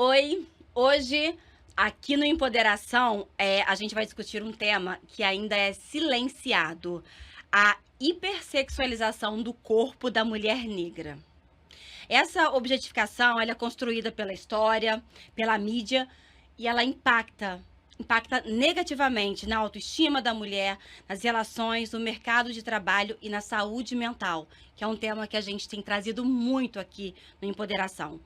Oi, hoje aqui no Empoderação a gente vai discutir um tema que ainda é silenciado: a hipersexualização do corpo da mulher negra. Essa objetificação ela é construída pela história, pela mídia e ela impacta negativamente na autoestima da mulher, nas relações, no mercado de trabalho e na saúde mental, que é um tema que a gente tem trazido muito aqui no Empoderação.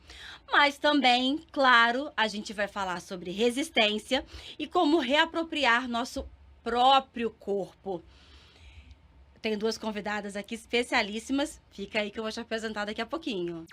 Mas também, claro, a gente vai falar sobre resistência e como reapropriar nosso próprio corpo. Tenho duas convidadas aqui especialíssimas. Fica aí que eu vou te apresentar daqui a pouquinho.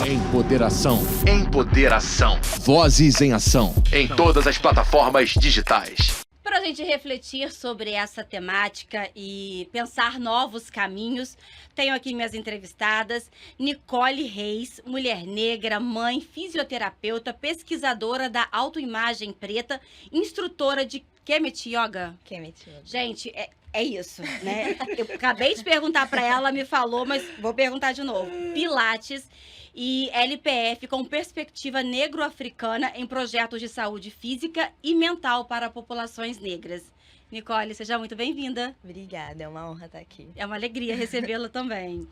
Empoderação. Empoderação. Vozes em ação. Em todas as plataformas digitais. Para a gente refletir sobre essa temática e pensar novos caminhos, tenho aqui minhas entrevistadas, Nicole Reis, mulher negra, mãe, fisioterapeuta, pesquisadora da autoimagem preta, instrutora de Kemet Yoga. Kemet Yoga. Gente, é isso, né? Eu acabei de perguntar para ela, me falou, mas vou perguntar de novo. Pilates e LPF com perspectiva negro-africana em projetos de saúde física e mental para populações negras. Nicole, seja muito bem-vinda. Obrigada, é uma honra estar aqui. É uma alegria recebê-la também.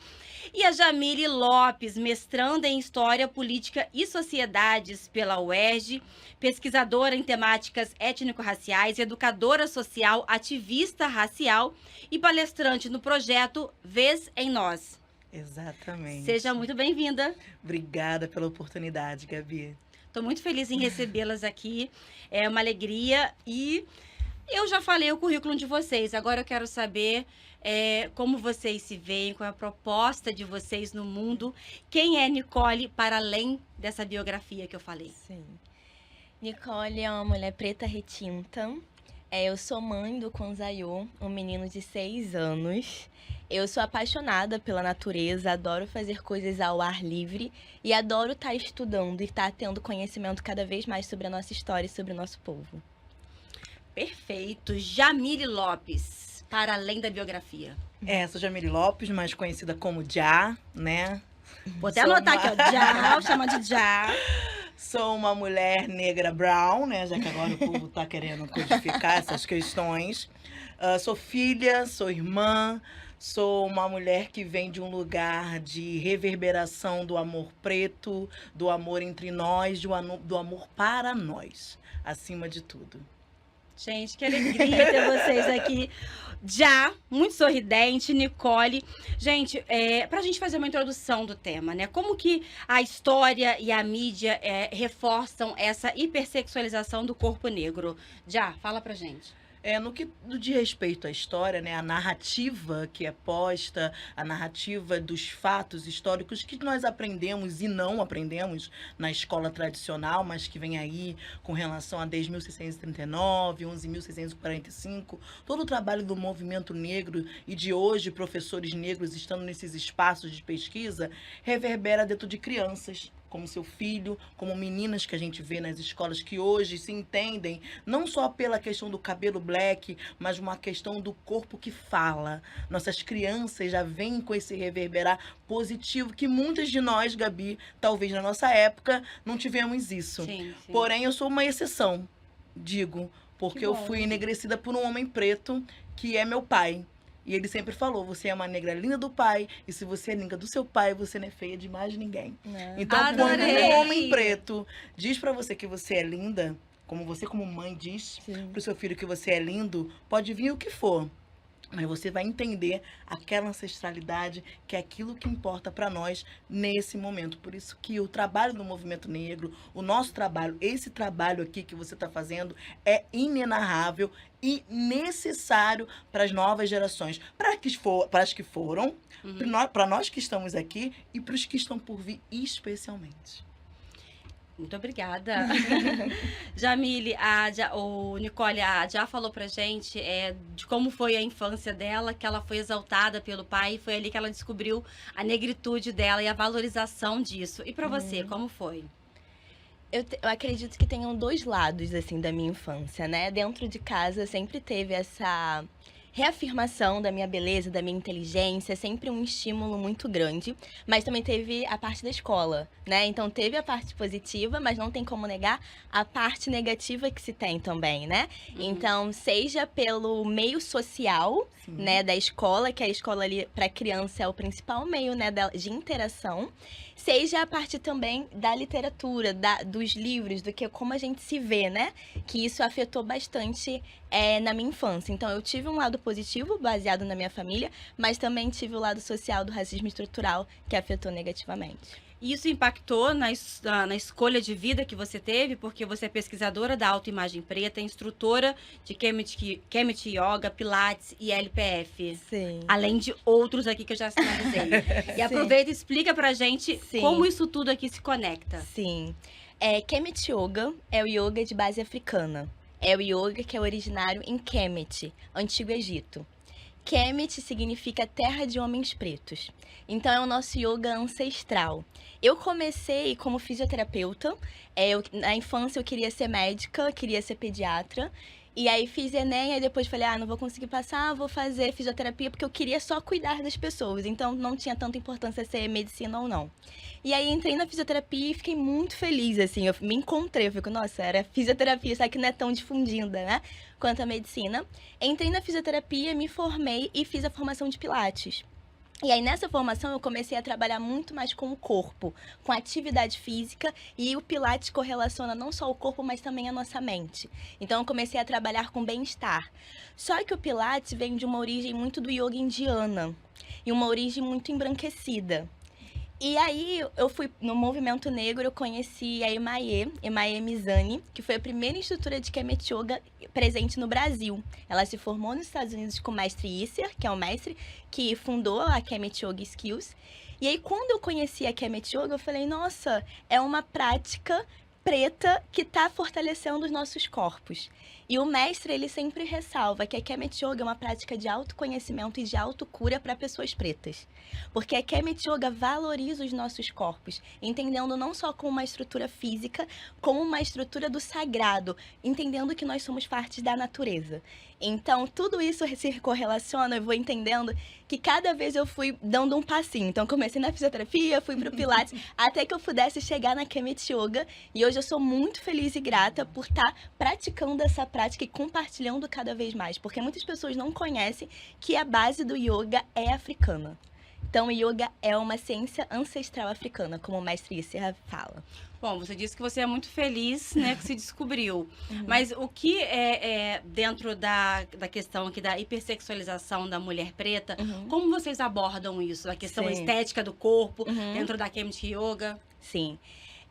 E a Jamile Lopes, mestranda em História, Política e Sociedades pela UERJ, pesquisadora em temáticas étnico-raciais, educadora social, ativista racial e palestrante no projeto Vez em Nós. Exatamente. Seja muito bem-vinda. Obrigada pela oportunidade, Gabi. Estou muito feliz em recebê-las aqui. É uma alegria e eu já falei o currículo de vocês. Agora eu quero saber como vocês se veem, qual é a proposta de vocês no mundo. Quem é Nicole para além dessa biografia que eu falei? Sim. Nicole é uma mulher preta retinta. Eu sou mãe do Konzayo, um menino de 6 anos. Eu sou apaixonada pela natureza, adoro fazer coisas ao ar livre e adoro estar estudando e estar tendo conhecimento cada vez mais sobre a nossa história e sobre o nosso povo. Perfeito. Jamile Lopes, para além da biografia. Sou Jamile Lopes, mais conhecida como Já, né? Vou até anotar aqui, ó. Já, chama de Já. Sou uma mulher negra brown, né? Já que agora o povo tá querendo codificar essas questões. Sou filha, sou irmã, sou uma mulher que vem de um lugar de reverberação do amor preto, do amor entre nós, do amor para nós, acima de tudo. Gente, que alegria ter vocês aqui. Já, muito sorridente, Nicole. Gente, pra gente fazer uma introdução do tema, né? Como que a história e a mídia reforçam essa hipersexualização do corpo negro? Já, fala pra gente. No que diz respeito à história, né, a narrativa que é posta, a narrativa dos fatos históricos que nós aprendemos e não aprendemos na escola tradicional, mas que vem aí com relação a 10.639, 11.645, todo o trabalho do movimento negro e de hoje professores negros estando nesses espaços de pesquisa, reverbera dentro de crianças, como seu filho, como meninas que a gente vê nas escolas que hoje se entendem, não só pela questão do cabelo black, mas uma questão do corpo que fala. Nossas crianças já vêm com esse reverberar positivo, que muitas de nós, Gabi, talvez na nossa época, não tivemos isso. Sim, sim. Porém, eu sou uma exceção, digo, porque Que eu bom. fui enegrecida por um homem preto, que é meu pai. E ele sempre falou, você é uma negra linda do pai, e se você é linda do seu pai, você não é feia de mais ninguém. Não. Então, quando Adorei! um homem preto diz pra você que você é linda, como você como mãe diz Sim. pro seu filho que você é lindo, pode vir o que for. Mas você vai entender aquela ancestralidade, que é aquilo que importa para nós nesse momento. Por isso que o trabalho do movimento negro, o nosso trabalho, esse trabalho aqui que você está fazendo é inenarrável e necessário para as novas gerações. Para as que foram, para nós que estamos aqui e para os que estão por vir especialmente. Muito obrigada. Jamile, o Nicole já falou pra gente de como foi a infância dela, que ela foi exaltada pelo pai, e foi ali que ela descobriu a negritude dela e a valorização disso. E pra você, como foi? Eu acredito que tenham dois lados, assim, da minha infância, né? Dentro de casa sempre teve essa reafirmação da minha beleza, da minha inteligência, é sempre um estímulo muito grande. Mas também teve a parte da escola, né? Então teve a parte positiva, mas não tem como negar a parte negativa que se tem também, né? Então, seja pelo meio social, né, da escola, que a escola ali para criança é o principal meio, né, de interação, seja a parte também da literatura, dos livros, do que como a gente se vê, né? Que isso afetou bastante na minha infância. Então, eu tive um lado positivo, baseado na minha família, mas também tive o lado social do racismo estrutural, que afetou negativamente. Isso impactou na escolha de vida que você teve, porque você é pesquisadora da autoimagem preta, instrutora de Kemet Yoga, Pilates e LPF. Sim. Além de outros aqui que eu já sinalizei. E aproveita e explica pra gente como isso tudo aqui se conecta. Sim. Kemet Yoga é o yoga de base africana. É o yoga que é originário em Kemet, Antigo Egito. Kemet significa terra de homens pretos. Então, é o nosso yoga ancestral. Eu comecei como fisioterapeuta. Na infância, eu queria ser médica, queria ser pediatra. E aí, fiz Enem, aí depois falei, não vou conseguir passar, vou fazer fisioterapia, porque eu queria só cuidar das pessoas. Então, não tinha tanta importância ser medicina ou não. E aí, entrei na fisioterapia e fiquei muito feliz, assim. Eu me encontrei, eu fico, nossa, era fisioterapia, só que não é tão difundida, né? Quanto a medicina. Entrei na fisioterapia, me formei e fiz a formação de Pilates. E aí, nessa formação, eu comecei a trabalhar muito mais com o corpo, com a atividade física, e o Pilates correlaciona não só o corpo, mas também a nossa mente. Então, eu comecei a trabalhar com bem-estar. Só que o Pilates vem de uma origem muito do yoga indiana, e uma origem muito embranquecida. E aí, eu fui no movimento negro, eu conheci a Emaê Mizani, que foi a primeira instrutora de Kemet Yoga presente no Brasil. Ela se formou nos Estados Unidos com o mestre Isser, que é o mestre que fundou a Kemet Yoga Skills. E aí, quando eu conheci a Kemet Yoga, eu falei, nossa, é uma prática preta que está fortalecendo os nossos corpos. E o mestre, ele sempre ressalva que a Kemet Yoga é uma prática de autoconhecimento e de autocura para pessoas pretas. Porque a Kemet Yoga valoriza os nossos corpos, entendendo não só como uma estrutura física, como uma estrutura do sagrado, entendendo que nós somos partes da natureza. Então, tudo isso se correlaciona, eu vou entendendo que cada vez eu fui dando um passinho. Então, comecei na fisioterapia, fui pro Pilates, até que eu pudesse chegar na Kemet Yoga. E hoje eu sou muito feliz e grata por estar praticando essa prática e compartilhando cada vez mais. Porque muitas pessoas não conhecem que a base do yoga é africana. Então, o yoga é uma ciência ancestral africana, como o mestre Isser fala. Bom, você disse que você é muito feliz, né, que se descobriu. Mas o que é dentro da questão aqui da hipersexualização da mulher preta, como vocês abordam isso? A questão estética do corpo, dentro da Kemet Yoga? Sim.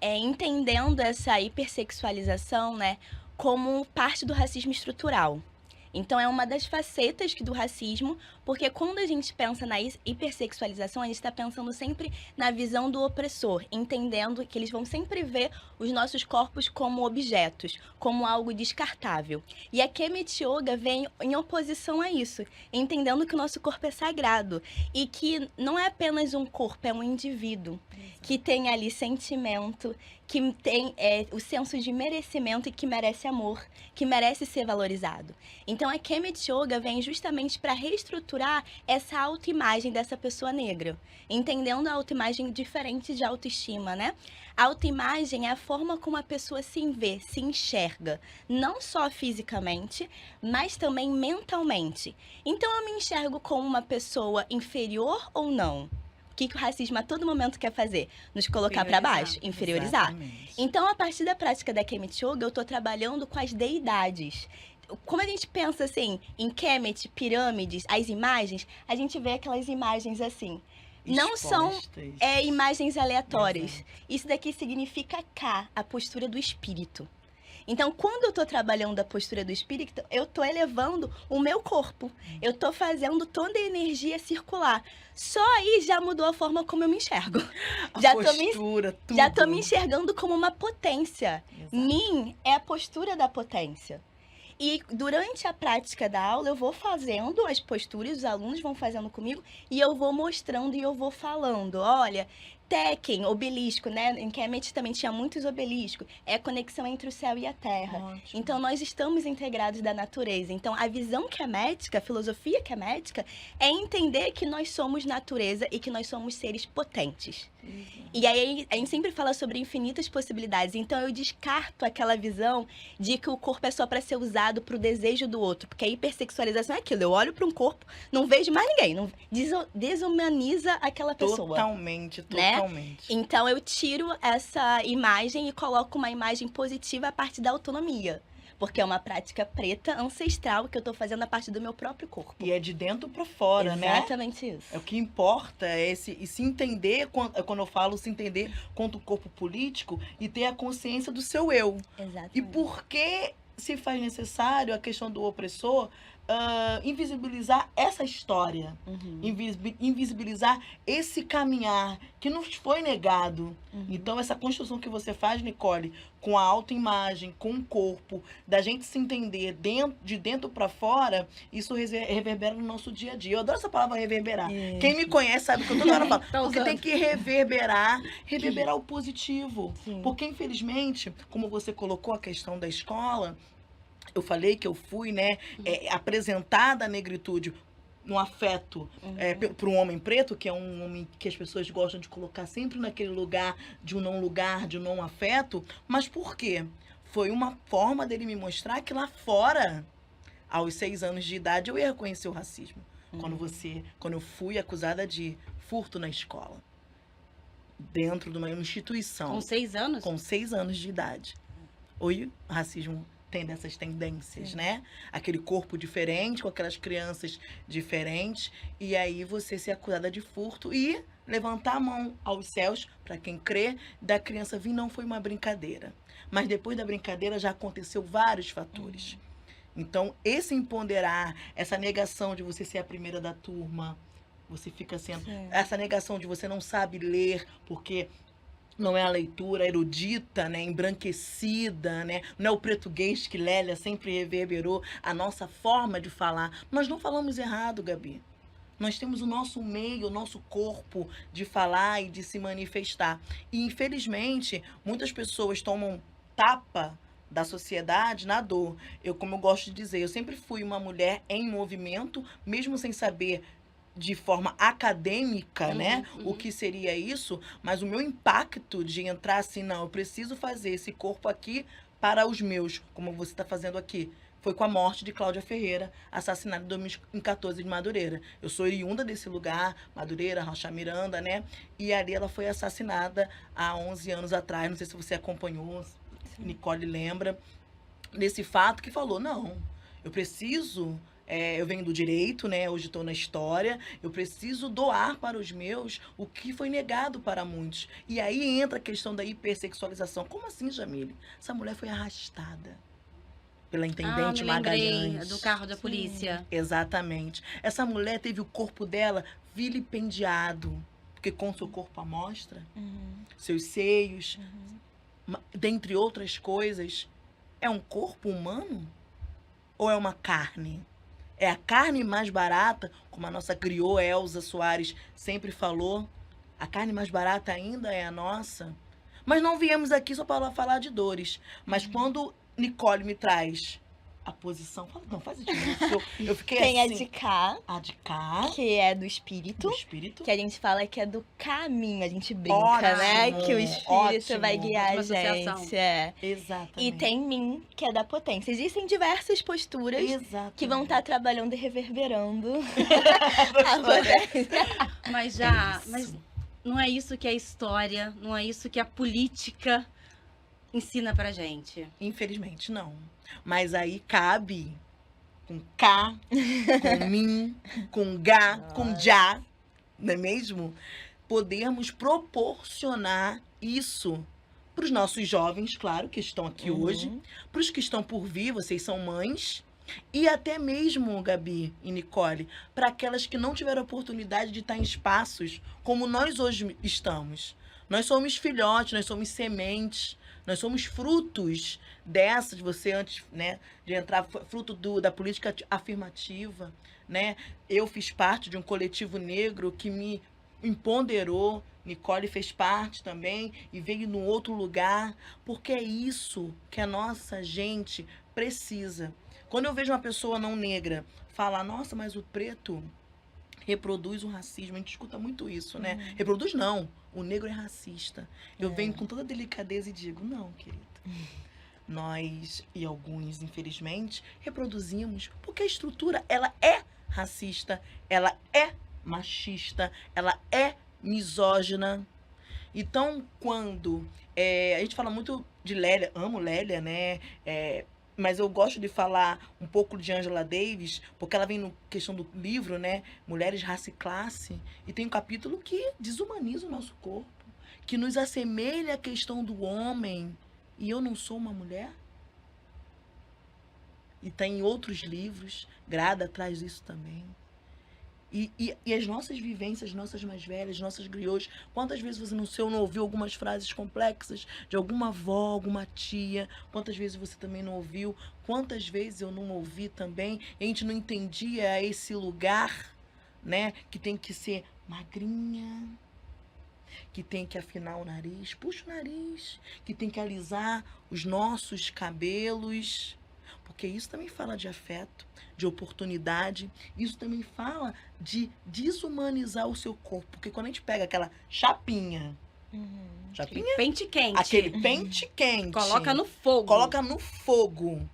Entendendo essa hipersexualização, né, como parte do racismo estrutural. Então, é uma das facetas do racismo, porque quando a gente pensa na hipersexualização, a gente está pensando sempre na visão do opressor, entendendo que eles vão sempre ver os nossos corpos como objetos, como algo descartável. E a Kemet Yoga vem em oposição a isso, entendendo que o nosso corpo é sagrado e que não é apenas um corpo, é um indivíduo que tem ali sentimento, que tem o senso de merecimento e que merece amor, que merece ser valorizado. Então, a Kemet Yoga vem justamente para reestruturar essa autoimagem dessa pessoa negra, entendendo a autoimagem diferente de autoestima, né? A autoimagem é a forma como a pessoa se vê, se enxerga, não só fisicamente, mas também mentalmente. Então, eu me enxergo como uma pessoa inferior ou não? O que o racismo a todo momento quer fazer? Nos colocar para baixo, inferiorizar. Exatamente. Então, a partir da prática da Kemet Yoga, eu estou trabalhando com as deidades. Como a gente pensa assim, em Kemet, pirâmides, as imagens, a gente vê aquelas imagens assim. Não são imagens aleatórias. Exato. Isso daqui significa Ka, a postura do espírito. Então, quando eu estou trabalhando a postura do espírito, eu estou elevando o meu corpo. Eu estou fazendo toda a energia circular. Só aí já mudou a forma como eu me enxergo. A postura, tudo. Já estou me enxergando como uma potência. Exato. Min é a postura da potência. E durante a prática da aula, eu vou fazendo as posturas, os alunos vão fazendo comigo, e eu vou mostrando e eu vou falando. Olha, Tekken, obelisco, né? Em Kemet também tinha muitos obeliscos. É a conexão entre o céu e a terra. Ótimo. Então, nós estamos integrados da natureza. Então, a visão kemética, a filosofia kemética, é entender que nós somos natureza e que nós somos seres potentes. E aí, a gente sempre fala sobre infinitas possibilidades. Então, eu descarto aquela visão de que o corpo é só para ser usado para o desejo do outro. Porque a hipersexualização é aquilo. Eu olho para um corpo, não vejo mais ninguém. Não, desumaniza aquela pessoa. Totalmente, né? totalmente. Então, eu tiro essa imagem e coloco uma imagem positiva a partir da autonomia. Porque é uma prática preta, ancestral, que eu tô fazendo a partir do meu próprio corpo. E é de dentro para fora, né? Exatamente isso. É o que importa é e se entender, quando eu falo se entender quanto corpo político e ter a consciência do seu eu. Exatamente. E por que se faz necessário a questão do opressor invisibilizar essa história, Uhum. invisibilizar esse caminhar que nos foi negado. Uhum. Então, essa construção que você faz, Nicole, com a autoimagem, com o corpo, da gente se entender de dentro para fora, isso reverbera no nosso dia a dia. Eu adoro essa palavra reverberar. Isso. Quem me conhece sabe que eu toda hora falo. Tá Porque usando. tem que reverberar o positivo. Sim. Porque, infelizmente, como você colocou a questão da escola, eu falei que eu fui, né, apresentada a negritude no afeto para um homem preto, que é um homem que as pessoas gostam de colocar sempre naquele lugar, de um não afeto. Mas por quê? Foi uma forma dele me mostrar que lá fora, aos 6 anos de idade, eu ia reconhecer o racismo. Quando eu fui acusada de furto na escola. Dentro de uma instituição. Com 6 anos? Com 6 anos de idade. O racismo tem dessas tendências, né? Aquele corpo diferente, com aquelas crianças diferentes. E aí você ser acusada de furto e levantar a mão aos céus, para quem crê, da criança vir não foi uma brincadeira. Mas depois da brincadeira já aconteceu vários fatores. Então, esse empoderar, essa negação de você ser a primeira da turma, você fica sendo... Sim. Essa negação de você não sabe ler, porque não é a leitura erudita, né, embranquecida, né? Não é o português que Lélia sempre reverberou a nossa forma de falar. Nós não falamos errado, Gabi. Nós temos o nosso meio, o nosso corpo de falar e de se manifestar. E, infelizmente, muitas pessoas tomam tapa da sociedade na dor. Como eu gosto de dizer, eu sempre fui uma mulher em movimento, mesmo sem saber de forma acadêmica, né, o que seria isso, mas o meu impacto de entrar assim, não, eu preciso fazer esse corpo aqui para os meus, como você está fazendo aqui. Foi com a morte de Cláudia Ferreira, assassinada em 2014 de Madureira. Eu sou oriunda desse lugar, Madureira, Rocha Miranda, né, e ali ela foi assassinada há 11 anos atrás, não sei se você acompanhou, Nicole lembra, desse fato que falou, não, eu preciso... eu venho do direito, né? Hoje estou na história. Eu preciso doar para os meus o que foi negado para muitos. E aí entra a questão da hipersexualização. Como assim, Jamile? Essa mulher foi arrastada pela intendente me lembrei Magalhães. do carro da polícia. Exatamente. Essa mulher teve o corpo dela vilipendiado. Porque com seu corpo à mostra, seus seios, dentre outras coisas, é um corpo humano? Ou é uma carne? É a carne mais barata, como a nossa griot Elza Soares sempre falou. A carne mais barata ainda é a nossa. Mas não viemos aqui só para falar de dores. Mas quando Nicole me traz a posição... Não, faz isso. Eu fiquei Tem assim... a de cá, A de cá, que é do espírito. do espírito. Que a gente fala que é do caminho, a gente brinca, Ótimo, né? Que o espírito ótimo. vai guiar a Ótima associação. gente. É. Exatamente. E tem mim, que é da potência. Existem diversas posturas Exatamente. que vão estar trabalhando e reverberando a potência. Mas não é isso que a história, não é isso que a política ensina pra gente. Infelizmente, não. Mas aí cabe com K, com mim, com Gá, com Já, não é mesmo? Podermos proporcionar isso para os nossos jovens, claro, que estão aqui hoje, para os que estão por vir, vocês são mães, e até mesmo, Gabi e Nicole, para aquelas que não tiveram oportunidade de estar em espaços como nós hoje estamos. Nós somos filhotes, nós somos sementes, nós somos frutos dessas, você antes, né, de entrar, fruto da política afirmativa, né? Eu fiz parte de um coletivo negro que me empoderou, Nicole fez parte também e veio num outro lugar, porque é isso que a nossa gente precisa. Quando eu vejo uma pessoa não negra falar, nossa, mas o preto reproduz o racismo, a gente escuta muito isso, né? Reproduz não, o negro é racista. Eu venho com toda delicadeza e digo, não, querido. Nós, e alguns, infelizmente, reproduzimos, porque a estrutura, ela é racista, ela é machista, ela é misógina. Então, quando a gente fala muito de Lélia, amo Lélia, né? Mas eu gosto de falar um pouco de Angela Davis, porque ela vem na questão do livro, né? Mulheres, Raça e Classe, e tem um capítulo que desumaniza o nosso corpo, que nos assemelha à questão do homem. E eu não sou uma mulher? E tem outros livros, Grada traz isso também. E as nossas vivências, nossas mais velhas, nossas griots, quantas vezes você não ouviu algumas frases complexas de alguma avó, alguma tia? Quantas vezes você também não ouviu? Quantas vezes eu não ouvi também? E a gente não entendia esse lugar, né? Que tem que ser magrinha, que tem que afinar o nariz, puxa o nariz, que tem que alisar os nossos cabelos. Porque isso também fala de afeto, de oportunidade. Isso também fala de desumanizar o seu corpo. Porque quando a gente pega aquela chapinha, chapinha? Pente quente. Aquele pente quente. Coloca no fogo. Coloca no fogo.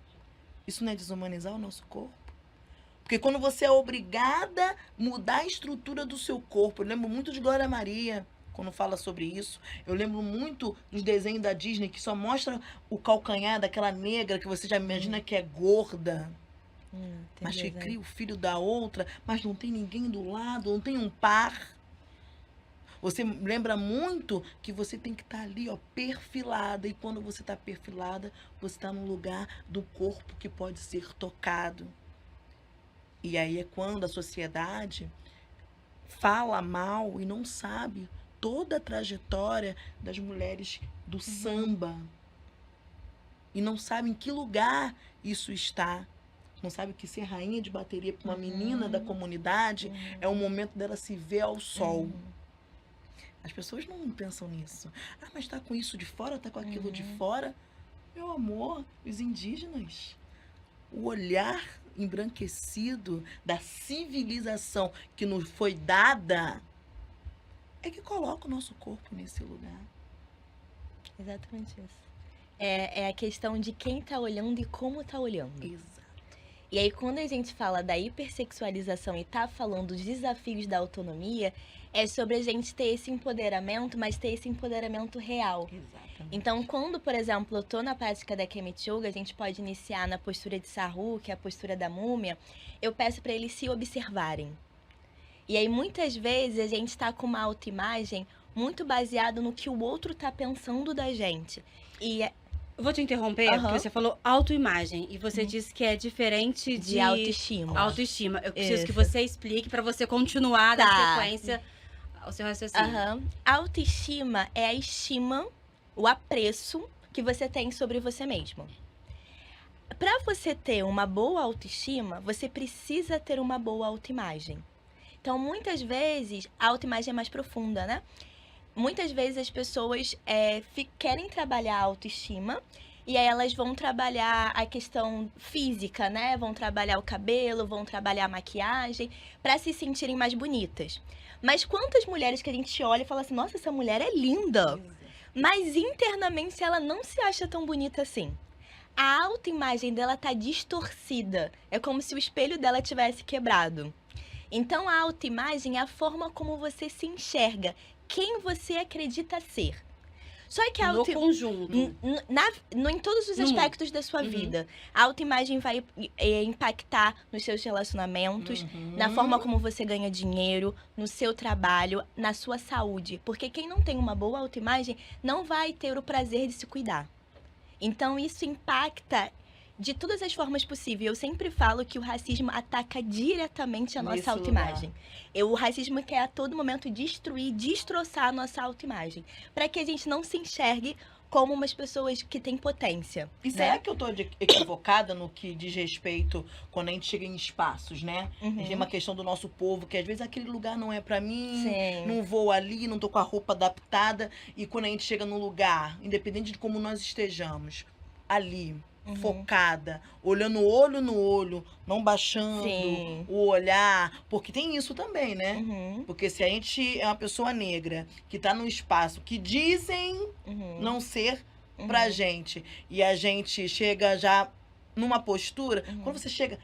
Isso não é desumanizar o nosso corpo? Porque quando você é obrigada a mudar a estrutura do seu corpo, eu lembro muito de Glória Maria, quando fala sobre isso. Eu lembro muito dos desenhos da Disney que só mostra o calcanhar daquela negra que você já imagina que é gorda. Mas que cria o filho da outra, mas não tem ninguém do lado, não tem um par. Você lembra muito que você tem que estar ali, ó, perfilada. E quando você está perfilada, você está num lugar do corpo que pode ser tocado. E aí é quando a sociedade fala mal e não sabe toda a trajetória das mulheres do samba. E não sabe em que lugar isso está. Não sabe que ser rainha de bateria para uma menina da comunidade é o momento dela se ver ao sol. As pessoas não pensam nisso. Ah, mas tá com isso de fora, tá com aquilo de fora. Meu amor, os indígenas, o olhar embranquecido da civilização que nos foi dada é que coloca o nosso corpo nesse lugar. Exatamente isso. É a questão de quem tá olhando e como tá olhando. Exato. E aí, quando a gente fala da hipersexualização e tá falando dos desafios da autonomia, é sobre a gente ter esse empoderamento, mas ter esse empoderamento real. Exatamente. Então, quando, por exemplo, eu tô na prática da Kemichuga, a gente pode iniciar na postura de Sahu, que é a postura da múmia, eu peço para eles se observarem. E aí, muitas vezes, a gente tá com uma autoimagem muito baseada no que o outro tá pensando da gente. E Eu vou te interromper, porque você falou autoimagem. E você disse que é diferente de autoestima. Autoestima. Eu preciso Isso. que você explique para você continuar Tá. na sequência o seu raciocínio. Autoestima é a estima, o apreço que você tem sobre você mesmo. Para você ter uma boa autoestima, você precisa ter uma boa autoimagem. Então, muitas vezes, a autoimagem é mais profunda, né? Muitas vezes as pessoas querem trabalhar a autoestima e aí elas vão trabalhar a questão física, né? Vão trabalhar o cabelo, vão trabalhar a maquiagem para se sentirem mais bonitas. Mas quantas mulheres que a gente olha e fala assim, nossa, essa mulher é linda. Mas internamente ela não se acha tão bonita assim. A autoimagem dela tá distorcida. É como se o espelho dela tivesse quebrado. Então a autoimagem é a forma como você se enxerga, quem você acredita ser. Só que a No conjunto. em todos os aspectos da sua vida. A autoimagem vai impactar nos seus relacionamentos, na forma como você ganha dinheiro, no seu trabalho, na sua saúde. Porque quem não tem uma boa autoimagem não vai ter o prazer de se cuidar. Então, isso impacta de todas as formas possíveis. Eu sempre falo que o racismo ataca diretamente a Nesse nossa autoimagem. O racismo quer a todo momento destruir, destroçar a nossa autoimagem. Para que a gente não se enxergue como umas pessoas que têm potência. E será que eu tô equivocada no que diz respeito quando a gente chega em espaços, né? A gente tem uma questão do nosso povo, que às vezes aquele lugar não é pra mim, Sim. não vou ali, não tô com a roupa adaptada. E quando a gente chega num lugar, independente de como nós estejamos, ali, focada, olhando olho no olho, não baixando Sim. o olhar, porque tem isso também, né? Uhum. Porque se a gente é uma pessoa negra que tá num espaço que dizem não ser pra gente, e a gente chega já numa postura, quando você chega,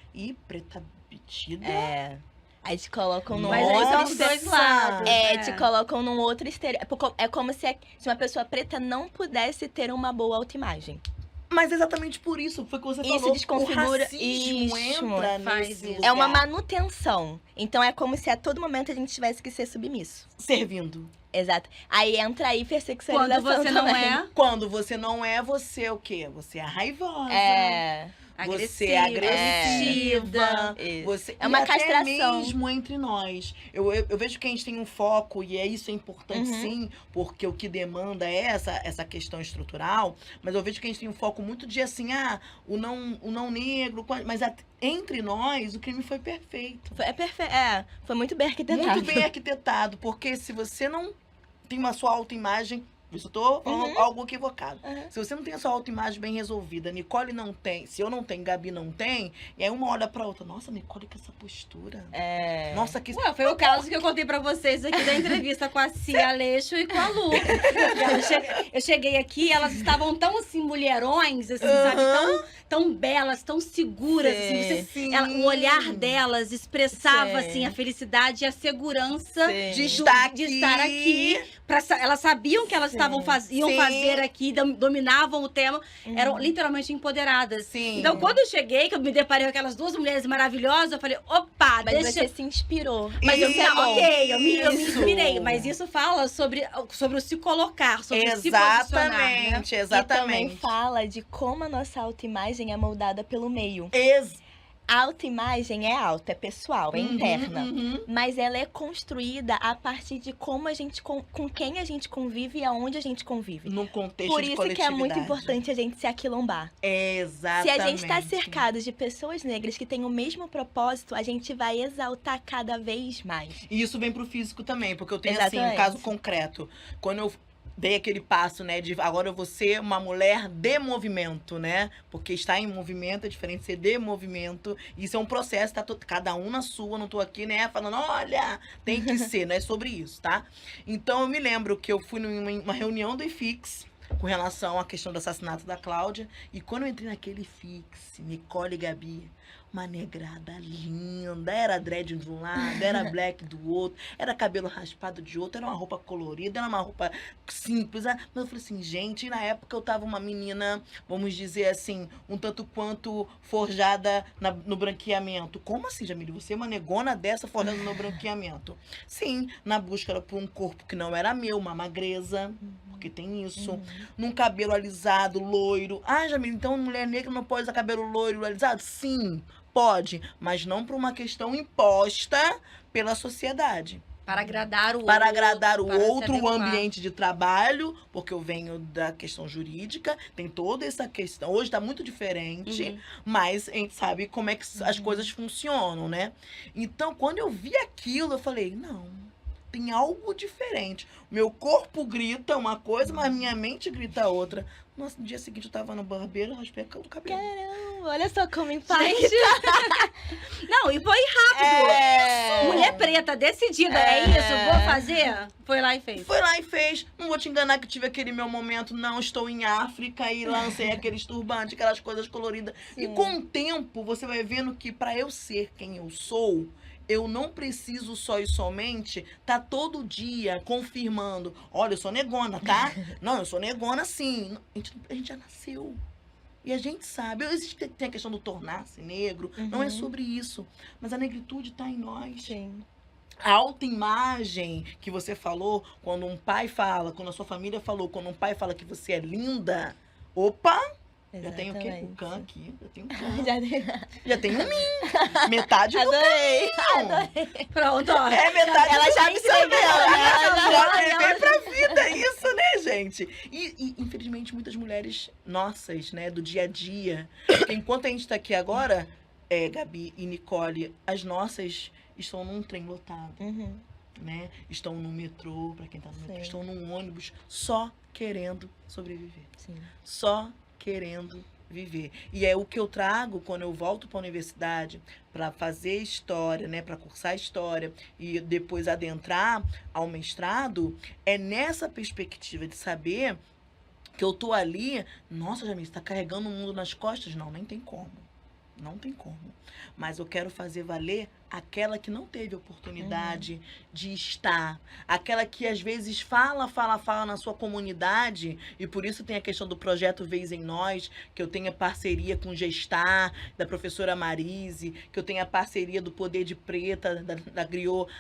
preta metida. É. Aí te colocam num Mas aí são outro... os dois lados. te colocam num outro estereótipo. É como se uma pessoa preta não pudesse ter uma boa autoimagem. Mas exatamente por isso, foi o que você Isso falou, desconfigura- o racismo isso, entra faz nesse isso. lugar. É uma manutenção. Então é como se a todo momento a gente tivesse que ser submisso. Servindo. Exato. Aí entra a hipersexualização Quando você não também. é Quando você não é, você é o quê? Você é raivosa. É. Você é agressiva. Isso. Você... É uma e até castração. mesmo entre nós. Eu vejo que a gente tem um foco, e isso é importante sim, porque o que demanda é essa questão estrutural, mas eu vejo que a gente tem um foco muito de assim, o não negro, mas entre nós o crime foi perfeito. É perfeito. É, foi muito bem arquitetado. Muito bem arquitetado, porque se você não tem uma sua autoimagem, isso eu tô falando algo equivocado. Se você não tem a sua autoimagem bem resolvida, Nicole não tem, se eu não tenho, Gabi não tem, e aí uma olha pra outra, nossa, Nicole com essa postura. É. Nossa, que... Ué, foi o caso que eu contei pra vocês aqui da entrevista com a Cia Aleixo e com a Lu. Eu cheguei aqui, elas estavam tão assim, mulherões, assim, sabe? Tão belas, tão seguras. Assim, Sim. o olhar delas expressava Sim. assim, a felicidade e a segurança Sim. De estar de estar aqui. Elas sabiam que elas iam Sim. fazer aqui, dominavam o tema, eram literalmente empoderadas. Sim. Então, quando eu cheguei, que eu me deparei com aquelas duas mulheres maravilhosas, eu falei, opa, Mas deixa... você se inspirou. Mas eu, Isso. ok, eu me Isso. inspirei, mas isso fala sobre o se colocar, sobre o se posicionar, né? Exatamente, E também exatamente. fala de como a nossa autoimagem é moldada pelo meio. A autoimagem é alta, é pessoal, é interna. Mas ela é construída a partir de como a gente, com quem a gente convive e aonde a gente convive. No contexto Por de isso que é muito coletividade. importante a gente se aquilombar. Exatamente. Se a gente está cercado de pessoas negras que têm o mesmo propósito, a gente vai exaltar cada vez mais. E isso vem pro físico também, porque eu tenho assim, um Exatamente. caso concreto. Quando eu dei aquele passo, né, de agora eu vou ser uma mulher de movimento, né? Porque estar em movimento é diferente de ser de movimento. Isso é um processo, tá cada um na sua, não tô aqui, né, falando, olha, tem que ser, não é sobre isso, tá? Então eu me lembro que eu fui numa reunião do IFIX com relação à questão do assassinato da Cláudia, e quando eu entrei naquele IFIX, Nicole e Gabi, uma negrada linda, era dread de um lado, era black do outro, era cabelo raspado de outro, era uma roupa colorida, era uma roupa simples. Mas eu falei assim, gente, e na época eu tava uma menina, vamos dizer assim, um tanto quanto forjada no branqueamento. Como assim, Jamile? Você é uma negona dessa forjada no branqueamento? Sim, na busca por um corpo que não era meu, uma magreza, porque tem isso, num cabelo alisado, loiro. Ah, Jamile, então mulher negra não pode usar cabelo loiro, alisado? Sim, pode, mas não por uma questão imposta pela sociedade. Para agradar o outro. Para agradar o para se outro, o adequar. ambiente de trabalho, porque eu venho da questão jurídica, tem toda essa questão. Hoje está muito diferente, mas a gente sabe como é que as coisas funcionam, né? Então, quando eu vi aquilo, eu falei, não, tem algo diferente. Meu corpo grita uma coisa, mas minha mente grita outra. Nossa, no dia seguinte eu tava no barbeiro, raspei o cabelo. Caramba, olha só como impacta. Não, e foi rápido. Mulher preta, decidida, é isso, vou fazer. Foi lá e fez. Foi lá e fez. Não vou te enganar que tive aquele meu momento, não, estou em África e lancei aqueles turbantes, aquelas coisas coloridas. E com o tempo, você vai vendo que pra eu ser quem eu sou, eu não preciso só e somente tá todo dia confirmando. Olha, eu sou negona, tá? Não, eu sou negona sim. A gente já nasceu. E a gente sabe. Tem a questão do tornar-se negro. Não é sobre isso. Mas a negritude tá em nós. Sim. A autoimagem que você falou, quando um pai fala, quando a sua família falou, quando um pai fala que você é linda, opa! Já tem o quê? O Khan aqui. Já tem o Khan. Já tem o mim. Metade do Adorei. Pronto, ó. É metade Ela do já mim. absorveu, né? Já levei pra vida isso, né, gente? E, infelizmente, muitas mulheres nossas, né, do dia a dia. Enquanto a gente tá aqui agora, Gabi e Nicole, as nossas estão num trem lotado, né? Estão no metrô, pra quem tá no metrô, estão num ônibus, só querendo sobreviver. Sim. Só querendo viver. E é o que eu trago quando eu volto para a universidade para fazer história, né, para cursar história e depois adentrar ao mestrado, é nessa perspectiva de saber que eu tô ali, nossa, Jamile, você tá carregando o mundo nas costas? Não, nem tem como. Não tem como. Mas eu quero fazer valer aquela que não teve oportunidade de estar. Aquela que às vezes fala na sua comunidade. E por isso tem a questão do projeto Vez em Nós, que eu tenho a parceria com o Gestar, da professora Marise, que eu tenho a parceria do Poder de Preta, da Griot,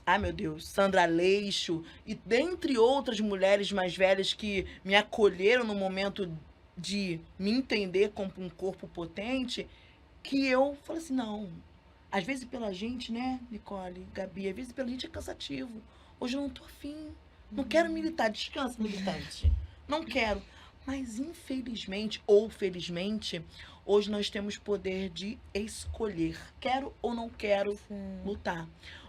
ai, meu Deus, Sandra Leixo, e dentre outras mulheres mais velhas que me acolheram no momento de me entender como um corpo potente, que eu falei assim, não, às vezes pela gente, né, Nicole, Gabi, às vezes pela gente é cansativo. Hoje eu não tô afim, não quero militar, descansa, militante, não quero. Mas infelizmente, ou felizmente, hoje nós temos poder de escolher, quero ou não quero lutar.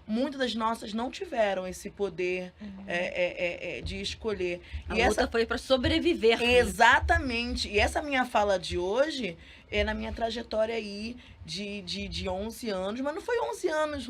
Muitas das nossas não tiveram esse poder de escolher. A luta foi para sobreviver. Exatamente. E essa minha fala de hoje é na minha trajetória aí de 11 anos. Mas não foi 11 anos,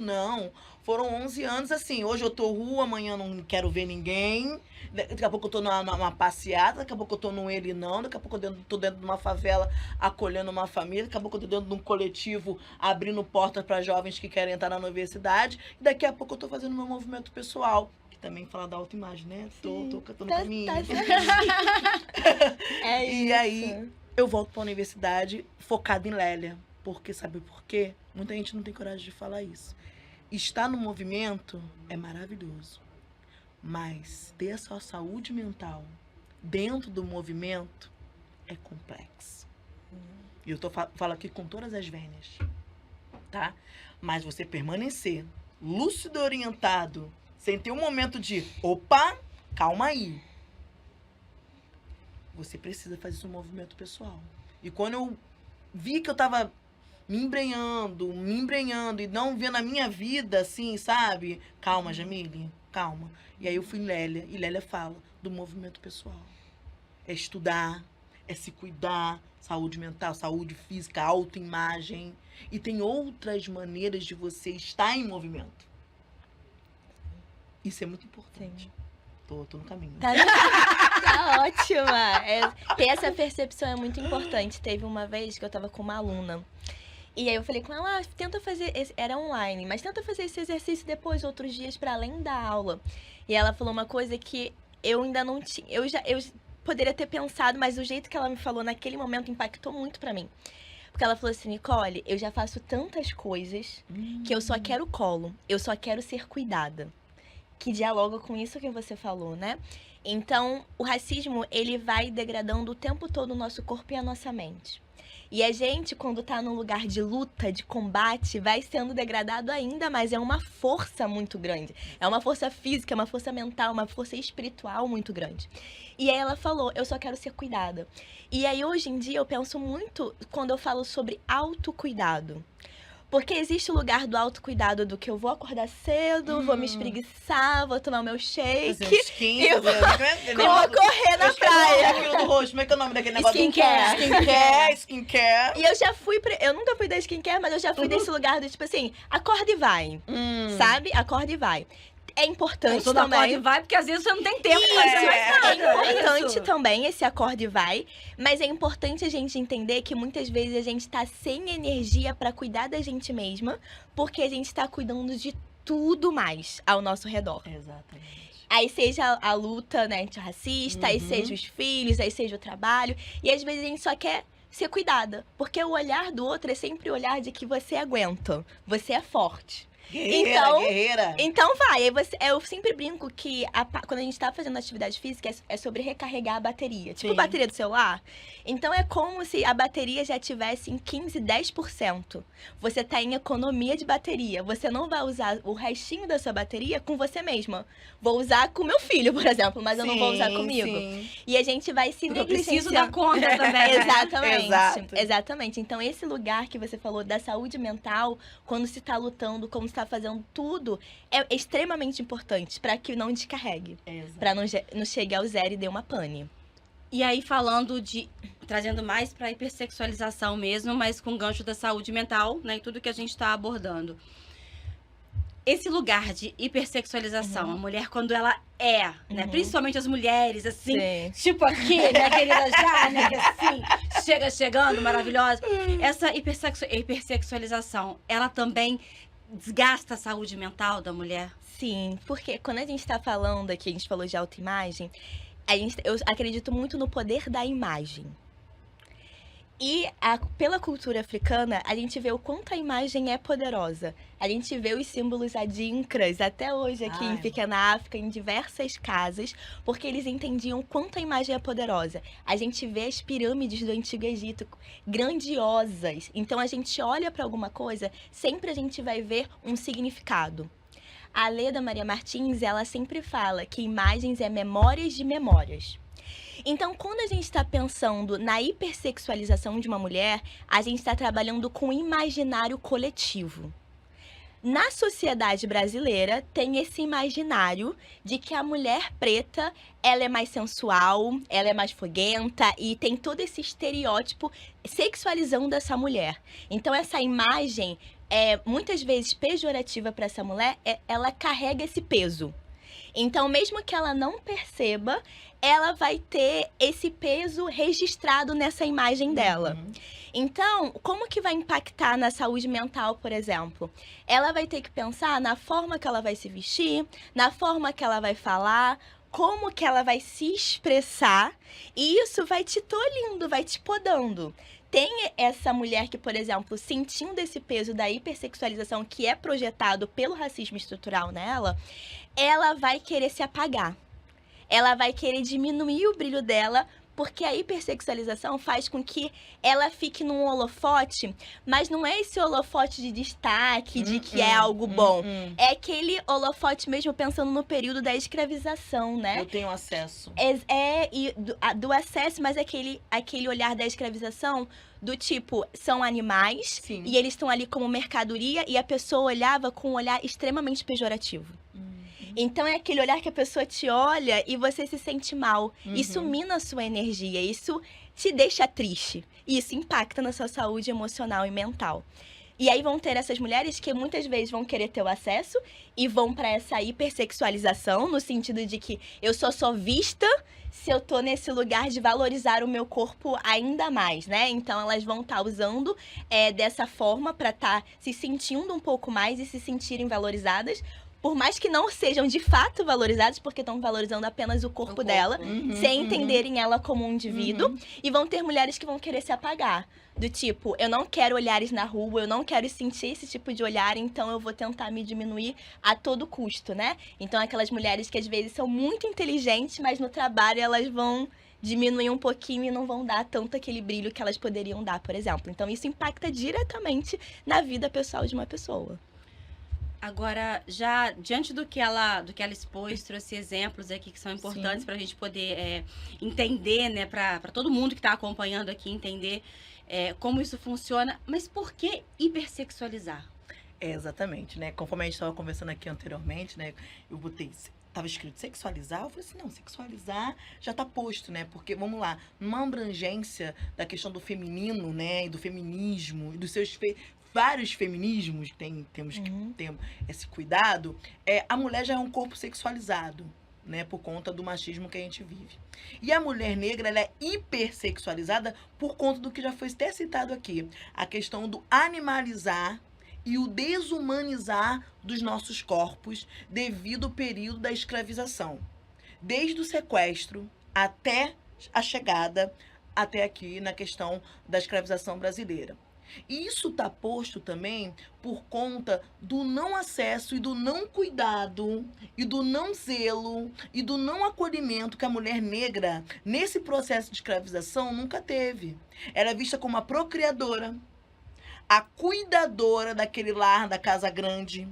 não. Foram 11 anos assim. Hoje eu tô rua, amanhã não quero ver ninguém. Daqui a pouco eu tô numa passeada, daqui a pouco eu tô num ele não, daqui a pouco eu tô dentro de uma favela acolhendo uma família, daqui a pouco eu tô dentro de um coletivo abrindo portas para jovens que querem entrar na universidade, e daqui a pouco eu tô fazendo meu movimento pessoal, que também fala da autoimagem, né? Tô cantando pra mim. E aí eu volto pra universidade focada em Lélia, porque sabe por quê? Muita gente não tem coragem de falar isso. Estar no movimento é maravilhoso. Mas ter a sua saúde mental dentro do movimento é complexo. E eu falo aqui com todas as vênias, tá? Mas você permanecer lúcido e orientado, sem ter um momento de, opa, calma aí. Você precisa fazer seu movimento pessoal. E quando eu vi que eu tava me embrenhando e não vendo a minha vida assim, sabe? Calma, Jamile, calma. E aí eu fui em Lélia, e Lélia fala do movimento pessoal. É estudar, é se cuidar, saúde mental, saúde física, autoimagem. E tem outras maneiras de você estar em movimento. Isso é muito importante. Tô no caminho. Tá ótima. Ter essa percepção é muito importante. Teve uma vez que eu tava com uma aluna. E aí eu falei com ela, tenta fazer, era online, mas tenta fazer esse exercício depois, outros dias, para além da aula. E ela falou uma coisa que eu ainda não tinha, eu poderia ter pensado, mas o jeito que ela me falou naquele momento impactou muito pra mim. Porque ela falou assim, Nicole, eu já faço tantas coisas que eu só quero colo, eu só quero ser cuidada. Que dialoga com isso que você falou, né? Então, o racismo, ele vai degradando o tempo todo o nosso corpo e a nossa mente. E a gente, quando tá num lugar de luta, de combate, vai sendo degradado ainda mais. É uma força muito grande. É uma força física, uma força mental, uma força espiritual muito grande. E aí ela falou, eu só quero ser cuidada. E aí, hoje em dia, eu penso muito quando eu falo sobre autocuidado. Porque existe o lugar do autocuidado do que eu vou acordar cedo, vou me espreguiçar, vou tomar o meu shake. Eu vou correr na praia. Do rosto, como é que é o nome daquele negócio? Skincare. Skincare. E eu já fui, eu nunca fui da skincare, mas eu já fui desse lugar do tipo assim, acorda e vai, sabe? Acorda e vai. É importante também. Acorde e vai, porque às vezes você não tem tempo pra fazer mais nada. É importante também esse acorde e vai, mas é importante a gente entender que muitas vezes a gente tá sem energia pra cuidar da gente mesma, porque a gente tá cuidando de tudo mais ao nosso redor. Exatamente. Aí seja a luta, né, antirracista, aí seja os filhos, aí seja o trabalho, e às vezes a gente só quer ser cuidada, porque o olhar do outro é sempre o olhar de que você aguenta, você é forte. Guerreira. Então vai, eu sempre brinco que quando a gente tá fazendo atividade física é sobre recarregar a bateria. Tipo Sim. bateria do celular. Então é como se a bateria já tivesse em 15, 10%. Você tá em economia de bateria. Você não vai usar o restinho da sua bateria com você mesma. Vou usar com meu filho, por exemplo, mas eu não vou usar comigo. Sim. E a gente vai se Eu preciso negligenciar. dar conta também. né? Exatamente. Exato. Exatamente. Então, esse lugar que você falou da saúde mental, quando se tá lutando, quando se tá fazendo tudo, é extremamente importante para que não descarregue. Exato. Para não chegue ao zero e dê uma pane. E aí, trazendo mais pra hipersexualização mesmo, mas com gancho da saúde mental, né? E tudo que a gente tá abordando. Esse lugar de hipersexualização, a mulher quando ela né? Principalmente as mulheres, assim, Sim. tipo aqui, minha querida Jane, que assim, chegando, maravilhosa. Essa hipersexualização, ela também desgasta a saúde mental da mulher? Sim, porque quando a gente tá falando aqui, a gente falou de autoimagem, eu acredito muito no poder da imagem. E pela cultura africana, a gente vê o quanto a imagem é poderosa. A gente vê os símbolos adinkras até hoje aqui em Pequena África, em diversas casas, porque eles entendiam o quanto a imagem é poderosa. A gente vê as pirâmides do Antigo Egito grandiosas. Então, a gente olha para alguma coisa, sempre a gente vai ver um significado. A Leda Maria Martins, ela sempre fala que imagens é memórias de memórias. Então, quando a gente está pensando na hipersexualização de uma mulher, a gente está trabalhando com o imaginário coletivo. Na sociedade brasileira, tem esse imaginário de que a mulher preta, ela é mais sensual, ela é mais foguenta e tem todo esse estereótipo sexualizando essa mulher. Então, essa imagem, muitas vezes pejorativa para essa mulher, ela carrega esse peso. Então, mesmo que ela não perceba, ela vai ter esse peso registrado nessa imagem dela. Então, como que vai impactar na saúde mental, por exemplo? Ela vai ter que pensar na forma que ela vai se vestir, na forma que ela vai falar, como que ela vai se expressar, e isso vai te tolhindo, vai te podando. Tem essa mulher que, por exemplo, sentindo esse peso da hipersexualização que é projetado pelo racismo estrutural nela, ela vai querer se apagar. Ela vai querer diminuir o brilho dela, porque a hipersexualização faz com que ela fique num holofote, mas não é esse holofote de destaque, de que é algo bom. É aquele holofote mesmo pensando no período da escravização, né? Eu tenho acesso. Do acesso, mas aquele olhar da escravização do tipo, são animais, Sim. e eles estão ali como mercadoria, e a pessoa olhava com um olhar extremamente pejorativo. Então, é aquele olhar que a pessoa te olha e você se sente mal. Isso mina a sua energia, isso te deixa triste. E isso impacta na sua saúde emocional e mental. E aí vão ter essas mulheres que muitas vezes vão querer ter o acesso e vão para essa hipersexualização, no sentido de que eu só sou vista se eu tô nesse lugar de valorizar o meu corpo ainda mais, né? Então, elas vão estar usando dessa forma para estar se sentindo um pouco mais e se sentirem valorizadas, por mais que não sejam de fato valorizados, porque estão valorizando apenas o corpo dela, sem entenderem ela como um indivíduo. E vão ter mulheres que vão querer se apagar. Do tipo, eu não quero olhares na rua, eu não quero sentir esse tipo de olhar, então eu vou tentar me diminuir a todo custo, né? Então, aquelas mulheres que às vezes são muito inteligentes, mas no trabalho elas vão diminuir um pouquinho e não vão dar tanto aquele brilho que elas poderiam dar, por exemplo. Então, isso impacta diretamente na vida pessoal de uma pessoa. Agora, já diante do que ela expôs, trouxe exemplos aqui que são importantes para a gente poder entender, né, para todo mundo que está acompanhando aqui entender como isso funciona. Mas por que hipersexualizar? Exatamente, né? Conforme a gente estava conversando aqui anteriormente, né? Eu tava escrito sexualizar, eu falei assim, não, sexualizar já tá posto, né? Porque, vamos lá, numa abrangência da questão do feminino, né? E do feminismo, e dos seus vários feminismos, temos que ter esse cuidado, a mulher já é um corpo sexualizado, né? Por conta do machismo que a gente vive. E a mulher negra, ela é hipersexualizada por conta do que já foi até citado aqui. A questão do animalizar e o desumanizar dos nossos corpos devido ao período da escravização. Desde o sequestro até a chegada, até aqui na questão da escravização brasileira. E isso está posto também por conta do não acesso e do não cuidado e do não zelo e do não acolhimento que a mulher negra, nesse processo de escravização, nunca teve. Era vista como a procriadora, a cuidadora daquele lar, da casa grande,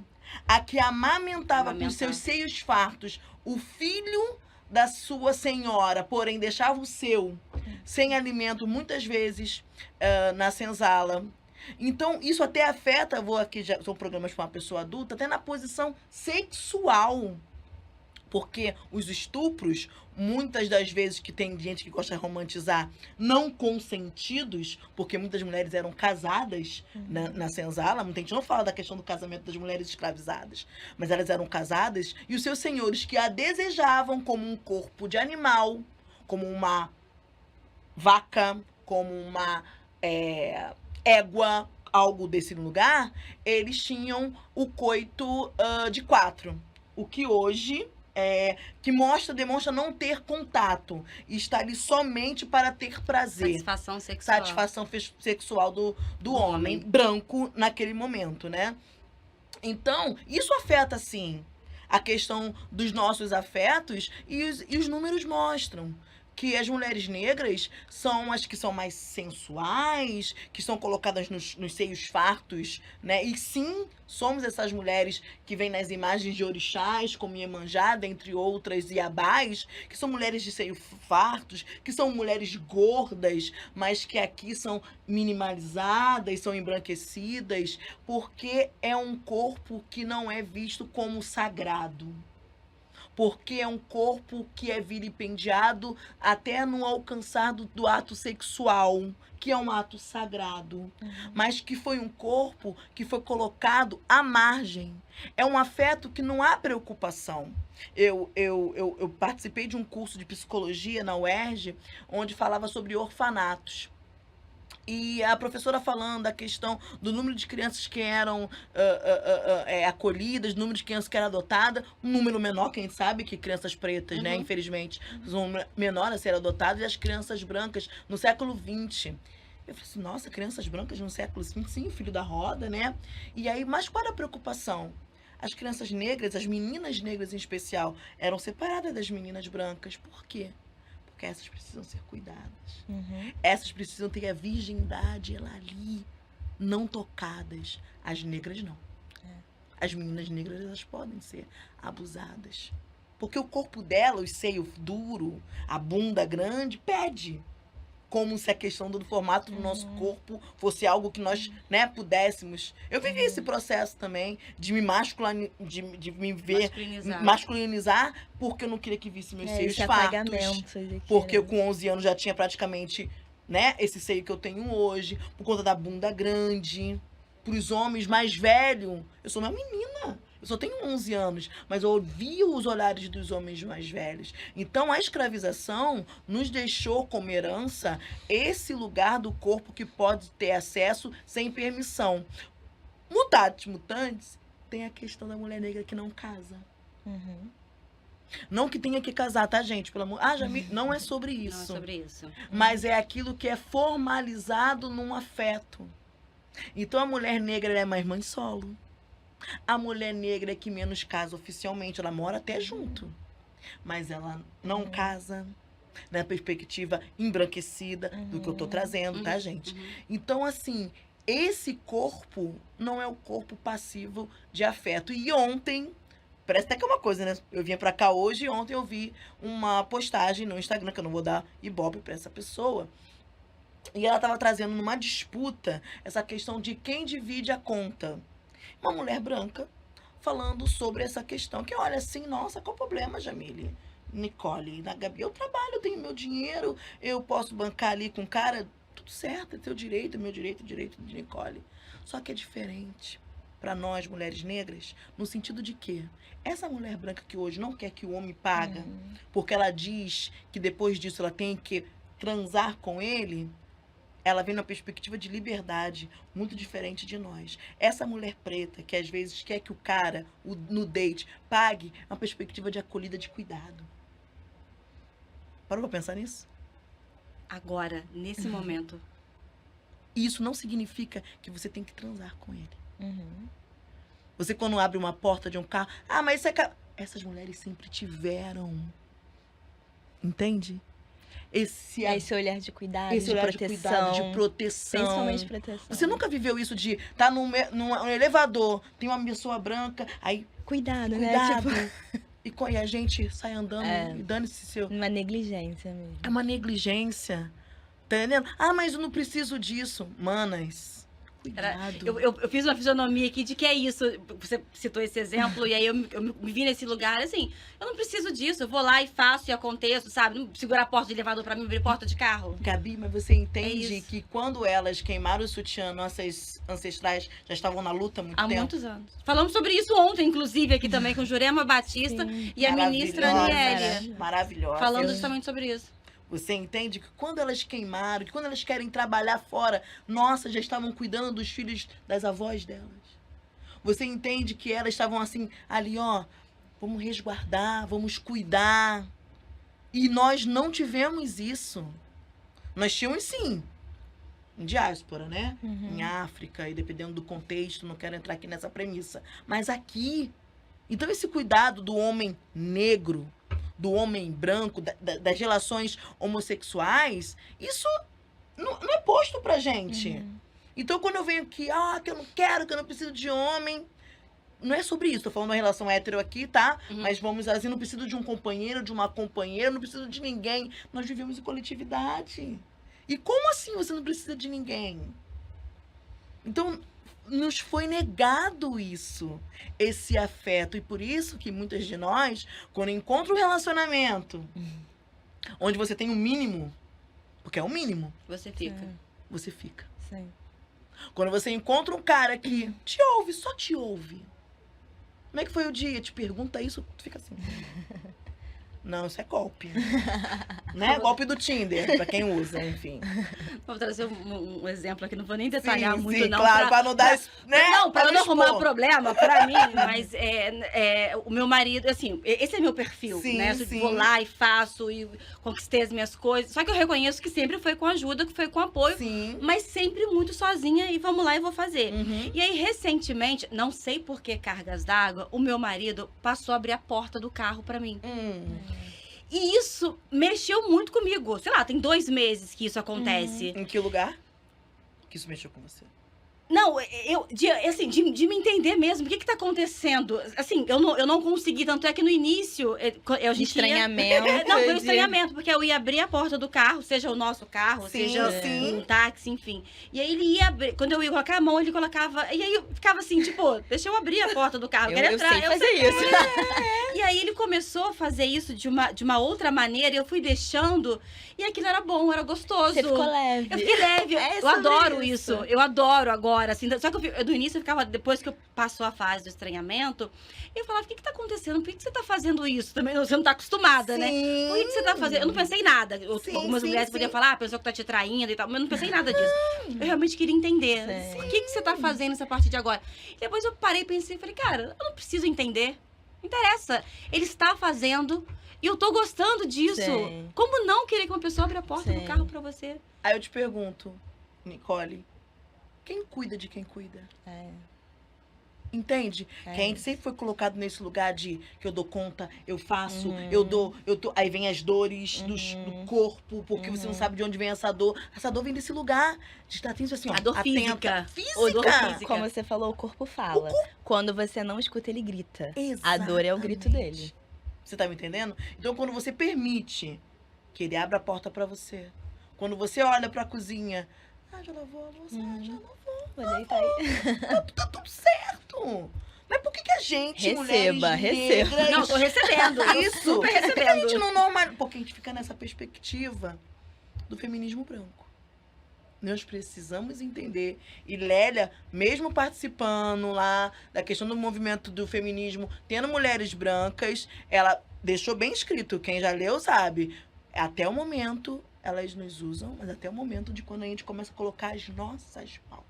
a que amamentava com seus seios fartos o filho da sua senhora, porém deixava o seu sem alimento, muitas vezes, na senzala. Então, isso até afeta, vou aqui, já são programas para uma pessoa adulta, até na posição sexual. Porque os estupros, muitas das vezes que tem gente que gosta de romantizar, não consentidos, porque muitas mulheres eram casadas na senzala, muita gente não fala da questão do casamento das mulheres escravizadas, mas elas eram casadas, e os seus senhores que a desejavam como um corpo de animal, como uma vaca, como uma égua, algo desse lugar, eles tinham o coito de 4. O que hoje que demonstra não ter contato e estar ali somente para ter prazer. Satisfação sexual. Satisfação sexual do homem branco naquele momento, né? Então, isso afeta, sim, a questão dos nossos afetos e os números mostram que as mulheres negras são as que são mais sensuais, que são colocadas nos seios fartos, né? E sim, somos essas mulheres que vêm nas imagens de orixás, como Iemanjá, dentre outras, e Abás, que são mulheres de seio fartos, que são mulheres gordas, mas que aqui são minimalizadas, são embranquecidas, porque é um corpo que não é visto como sagrado. Porque é um corpo que é vilipendiado até no alcançar do ato sexual, que é um ato sagrado, mas que foi um corpo que foi colocado à margem. É um afeto que não há preocupação. Eu participei de um curso de psicologia na UERJ, onde falava sobre orfanatos. E a professora falando da questão do número de crianças que eram acolhidas, número de crianças que eram adotadas, um número menor, quem sabe, que crianças pretas, né, infelizmente, são menor a ser adotadas, e as crianças brancas no século XX. Eu falei assim, nossa, crianças brancas no século XX, sim, filho da roda, né? E aí, mas qual era a preocupação? As crianças negras, as meninas negras em especial, eram separadas das meninas brancas. Por quê? Porque essas precisam ser cuidadas. Essas precisam ter a virgindade ali, não tocadas. As negras não. As meninas negras, elas podem ser abusadas. Porque o corpo dela, o seio duro, a bunda grande, pede. Como se a questão do formato do nosso corpo fosse algo que nós, né, pudéssemos. Eu vivi esse processo também de me de me ver masculinizar, porque eu não queria que visse meus seios fartos. Porque eu com 11 anos já tinha praticamente, né, esse seio que eu tenho hoje, por conta da bunda grande. Para os homens mais velhos, eu sou uma menina. Eu só tenho 11 anos, mas eu ouvi os olhares dos homens mais velhos. Então, a escravização nos deixou como herança esse lugar do corpo que pode ter acesso sem permissão. Mutatis mutandis, tem a questão da mulher negra que não casa. Não que tenha que casar, tá, gente? Pelo amor... não é sobre isso. Não é sobre isso. Mas é aquilo que é formalizado num afeto. Então, a mulher negra ela é mais mãe solo. A mulher negra é que menos casa oficialmente, ela mora até junto, mas ela não casa, na perspectiva embranquecida do que eu tô trazendo, tá, gente? Então, assim, esse corpo não é o corpo passivo de afeto. E ontem, parece até que é uma coisa, né? Eu vinha pra cá hoje e ontem eu vi uma postagem no Instagram, que eu não vou dar ibope pra essa pessoa, e ela tava trazendo numa disputa essa questão de quem divide a conta. Uma mulher branca falando sobre essa questão, que olha assim, nossa, qual o problema, Jamile? Nicole, na Gabi, eu trabalho, eu tenho meu dinheiro, eu posso bancar ali com o cara, tudo certo, é teu direito, meu direito, direito de Nicole. Só que é diferente para nós, mulheres negras, no sentido de que essa mulher branca que hoje não quer que o homem pague, porque ela diz que depois disso ela tem que transar com ele, ela vem numa perspectiva de liberdade muito diferente de nós. Essa mulher preta, que às vezes quer que o cara, no date, pague, é uma perspectiva de acolhida, de cuidado. Parou pra pensar nisso? Agora, nesse momento. E isso não significa que você tem que transar com ele. Uhum. Você, quando abre uma porta de um carro... Ah, mas isso é... Essas mulheres sempre tiveram. Entende? Esse olhar de cuidado, esse de olhar proteção. de cuidado, de proteção. Principalmente proteção. Você nunca viveu isso de estar num elevador, tem uma pessoa branca, aí Cuidado, cuidado. né? Tipo, E a gente sai andando e dane-se seu... uma negligência mesmo. É uma negligência. Tá entendendo? Ah, mas eu não preciso disso. Manas, cuidado. Eu fiz uma fisionomia aqui de que é isso. Você citou esse exemplo, e aí eu me vi nesse lugar, assim, eu não preciso disso. Eu vou lá e faço e aconteço, sabe? Não segurar a porta de elevador pra mim, abrir porta de carro. Gabi, mas você entende isso. que quando elas queimaram o sutiã, nossas ancestrais já estavam na luta há muito Há tempo? muitos anos. Falamos sobre isso ontem, inclusive, aqui também, com Jurema Batista e a ministra Maravilhosa, Aniele. Maravilhosa. Falando justamente sobre isso. Você entende que quando elas queimaram, que quando elas querem trabalhar fora, nossa, já estavam cuidando dos filhos das avós delas. Você entende que elas estavam assim, ali, ó, vamos resguardar, vamos cuidar. E nós não tivemos isso. Nós tínhamos sim, em diáspora, né? Uhum. Em África, e dependendo do contexto, não quero entrar aqui nessa premissa. Mas aqui, então esse cuidado do homem negro, do homem branco, das relações homossexuais, isso não é posto pra gente. Uhum. Então, quando eu venho aqui, que eu não quero, que eu não preciso de homem, não é sobre isso. Tô falando uma relação hétero aqui, tá? Mas vamos assim, não preciso de um companheiro, de uma companheira, não preciso de ninguém. Nós vivemos em coletividade. E como assim você não precisa de ninguém? Então, nos foi negado isso, esse afeto. E por isso que muitas de nós, quando encontram um relacionamento, onde você tem o mínimo, porque é o mínimo, Você fica. você fica. Sim. Quando você encontra um cara que te ouve, só te ouve. Como é que foi o dia? Te pergunta isso, tu fica assim. Não, isso é golpe. Né? Golpe do Tinder, pra quem usa, enfim. Vou trazer um exemplo aqui, não vou nem detalhar muito, não. Claro, pra não dar... né? Não, pra não arrumar expor. problema pra mim, mas o meu marido, assim, esse é meu perfil, Sim, né? sim. Vou lá e faço e conquistei as minhas coisas. Só que eu reconheço que sempre foi com ajuda, que foi com apoio, Sim. mas sempre muito sozinha e vamos lá e vou fazer. Uhum. E aí, recentemente, não sei por que cargas d'água, o meu marido passou a abrir a porta do carro pra mim. E isso mexeu muito comigo. Sei lá, tem 2 meses que isso acontece. Em que lugar que isso mexeu com você? Não, de me entender mesmo, o que tá acontecendo? Assim, eu não consegui, tanto é que no início... a gente Estranhamento. Não, foi um de- estranhamento, porque eu ia abrir a porta do carro, seja o nosso carro, Sim, seja sim. um táxi, enfim. E aí ele ia abrir, quando eu ia colocar a mão, ele colocava... E aí eu ficava assim, tipo, deixa eu abrir a porta do carro, eu quero Eu entrar. sei fazer isso. E aí ele começou a fazer isso de uma outra maneira, e eu fui deixando, e aquilo era bom, era gostoso. Você ficou leve. Eu fiquei leve, É eu sobre adoro isso. isso. Eu adoro agora, assim. Só que no início eu ficava, depois que passou a fase do estranhamento, eu falava, o que tá acontecendo? Por que você tá fazendo isso? Também você não tá acostumada, né? Por que você tá fazendo? Eu não pensei em nada. Sim, Algumas sim, mulheres sim. podiam falar, a pessoa que tá te traindo e tal, mas eu não pensei em nada disso. Eu realmente queria entender. Sim. Por que você tá fazendo essa parte de agora? E depois eu parei e pensei, falei, cara, eu não preciso entender. Não interessa. Ele está fazendo e eu tô gostando disso. Sim. Como não querer que uma pessoa abra a porta do Sim. carro pra você? Aí eu te pergunto, Nicole, quem cuida de quem cuida? É. Entende? É. Que a gente sempre foi colocado nesse lugar de que eu dou conta, eu faço, Uhum. eu dou. Aí vem as dores do corpo, porque você não Uhum. sabe de onde vem essa dor. Essa dor vem desse lugar de estar atento assim, ó. A dor atenta. física. Ou dor física. Como você falou, o corpo fala. Quando você não escuta, ele grita. A dor é o grito Exatamente. dele. Você tá me entendendo? Então, quando você permite que ele abra a porta pra você, quando você olha pra cozinha, já lavou a louça, já lavou. Vou deitar aí. Tá tudo certo. Mas por que a gente, Receba, mulheres receba. negras, Não, tô recebendo. isso, Super por que a gente recebendo. não normal... Porque a gente fica nessa perspectiva do feminismo branco. Nós precisamos entender. E Lélia, mesmo participando lá da questão do movimento do feminismo, tendo mulheres brancas, ela deixou bem escrito, quem já leu sabe, até o momento elas nos usam, mas até o momento de quando a gente começa a colocar as nossas pautas.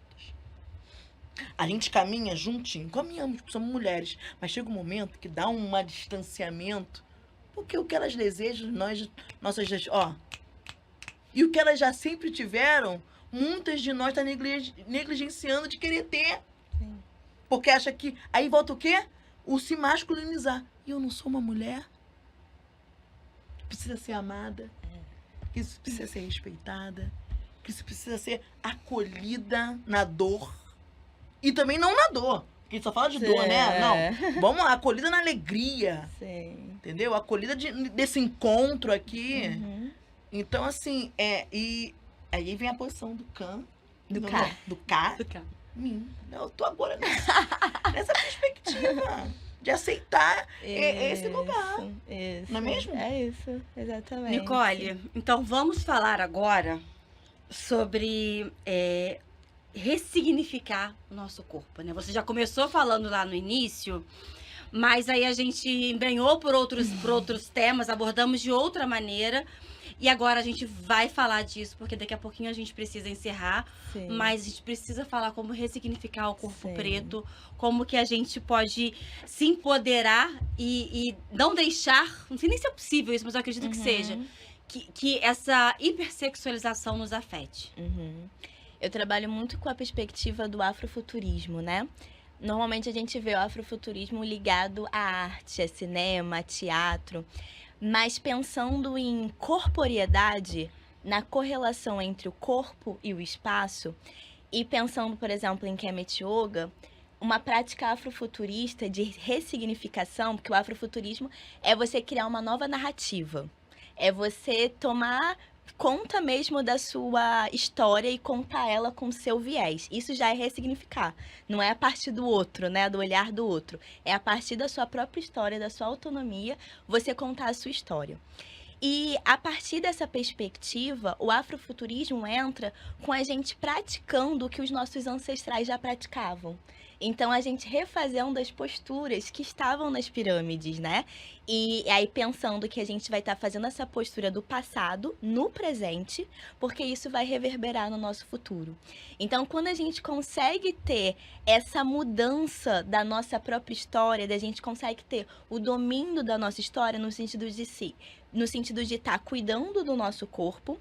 A gente caminha juntinho, caminhamos, somos mulheres, mas chega um momento que dá um distanciamento, porque o que elas desejam, nossas, ó, e o que elas já sempre tiveram, muitas de nós estão negligenciando de querer ter. Sim. Porque acha que... Aí volta o quê? O se masculinizar. E eu não sou uma mulher? Precisa ser amada. Que isso precisa ser respeitada. Que isso precisa ser acolhida na dor. E também não na dor. Porque a gente só fala de dor, né? Não. Vamos lá, acolhida na alegria. Sim. Entendeu? Acolhida desse encontro aqui. Uhum. Então, assim, e aí vem a posição do Can. Do K. Do K. Eu tô agora nessa perspectiva de aceitar esse lugar. Isso. Não é mesmo? É isso, exatamente. Nicole, então vamos falar agora sobre ressignificar o nosso corpo, né? Você já começou falando lá no início, mas aí a gente embrenhou por outros temas, abordamos de outra maneira. E agora a gente vai falar disso, porque daqui a pouquinho a gente precisa encerrar. Sim. Mas a gente precisa falar como ressignificar o corpo Sim. preto, como que a gente pode se empoderar e não deixar, não sei nem se é possível isso, mas eu acredito que seja, que essa hipersexualização nos afete. Uhum. Eu trabalho muito com a perspectiva do afrofuturismo, né? Normalmente a gente vê o afrofuturismo ligado à arte, a cinema, a teatro, mas pensando em corporeidade, na correlação entre o corpo e o espaço, e pensando, por exemplo, em Kemet Yoga, uma prática afrofuturista de ressignificação, porque o afrofuturismo é você criar uma nova narrativa, é você tomar conta mesmo da sua história e contar ela com o seu viés. Isso já é ressignificar. Não é a partir do outro, né? Do olhar do outro. É a partir da sua própria história, da sua autonomia, você contar a sua história. E a partir dessa perspectiva, o afrofuturismo entra com a gente praticando o que os nossos ancestrais já praticavam. Então, a gente refazendo as posturas que estavam nas pirâmides, né? E aí, pensando que a gente vai estar fazendo essa postura do passado no presente, porque isso vai reverberar no nosso futuro. Então, quando a gente consegue ter essa mudança da nossa própria história, da gente consegue ter o domínio da nossa história no sentido de no sentido de estar cuidando do nosso corpo,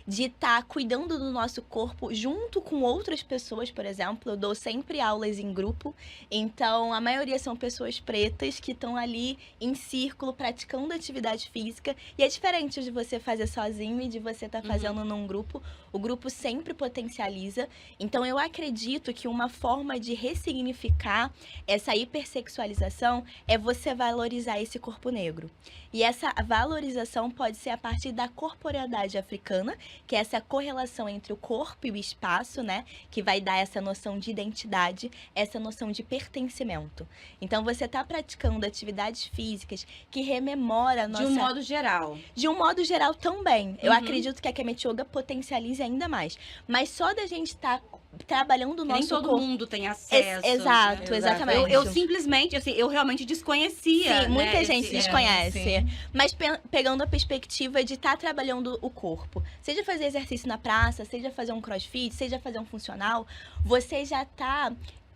de estar cuidando do nosso corpo junto com outras pessoas, por exemplo. Eu dou sempre aulas em grupo, então a maioria são pessoas pretas que estão ali em círculo praticando atividade física, e é diferente de você fazer sozinho e de você estar fazendo num grupo. O grupo sempre potencializa. Então eu acredito que uma forma de ressignificar essa hipersexualização é você valorizar esse corpo negro. E essa valorização pode ser a partir da corporeidade africana, que é essa correlação entre o corpo e o espaço, né? Que vai dar essa noção de identidade, essa noção de pertencimento. Então, você está praticando atividades físicas que rememora a nossa... De um modo geral. De um modo geral também. Eu acredito que a Kemet Yoga potencialize ainda mais. Mas só da gente estar trabalhando o nosso Nem todo corpo... mundo tem acesso. Exato, né? exatamente. Eu simplesmente, assim, eu realmente desconhecia. Sim, muita né, gente desconhece. Mas pegando a perspectiva de estar trabalhando o corpo. Seja fazer exercício na praça, seja fazer um crossfit, seja fazer um funcional, você já está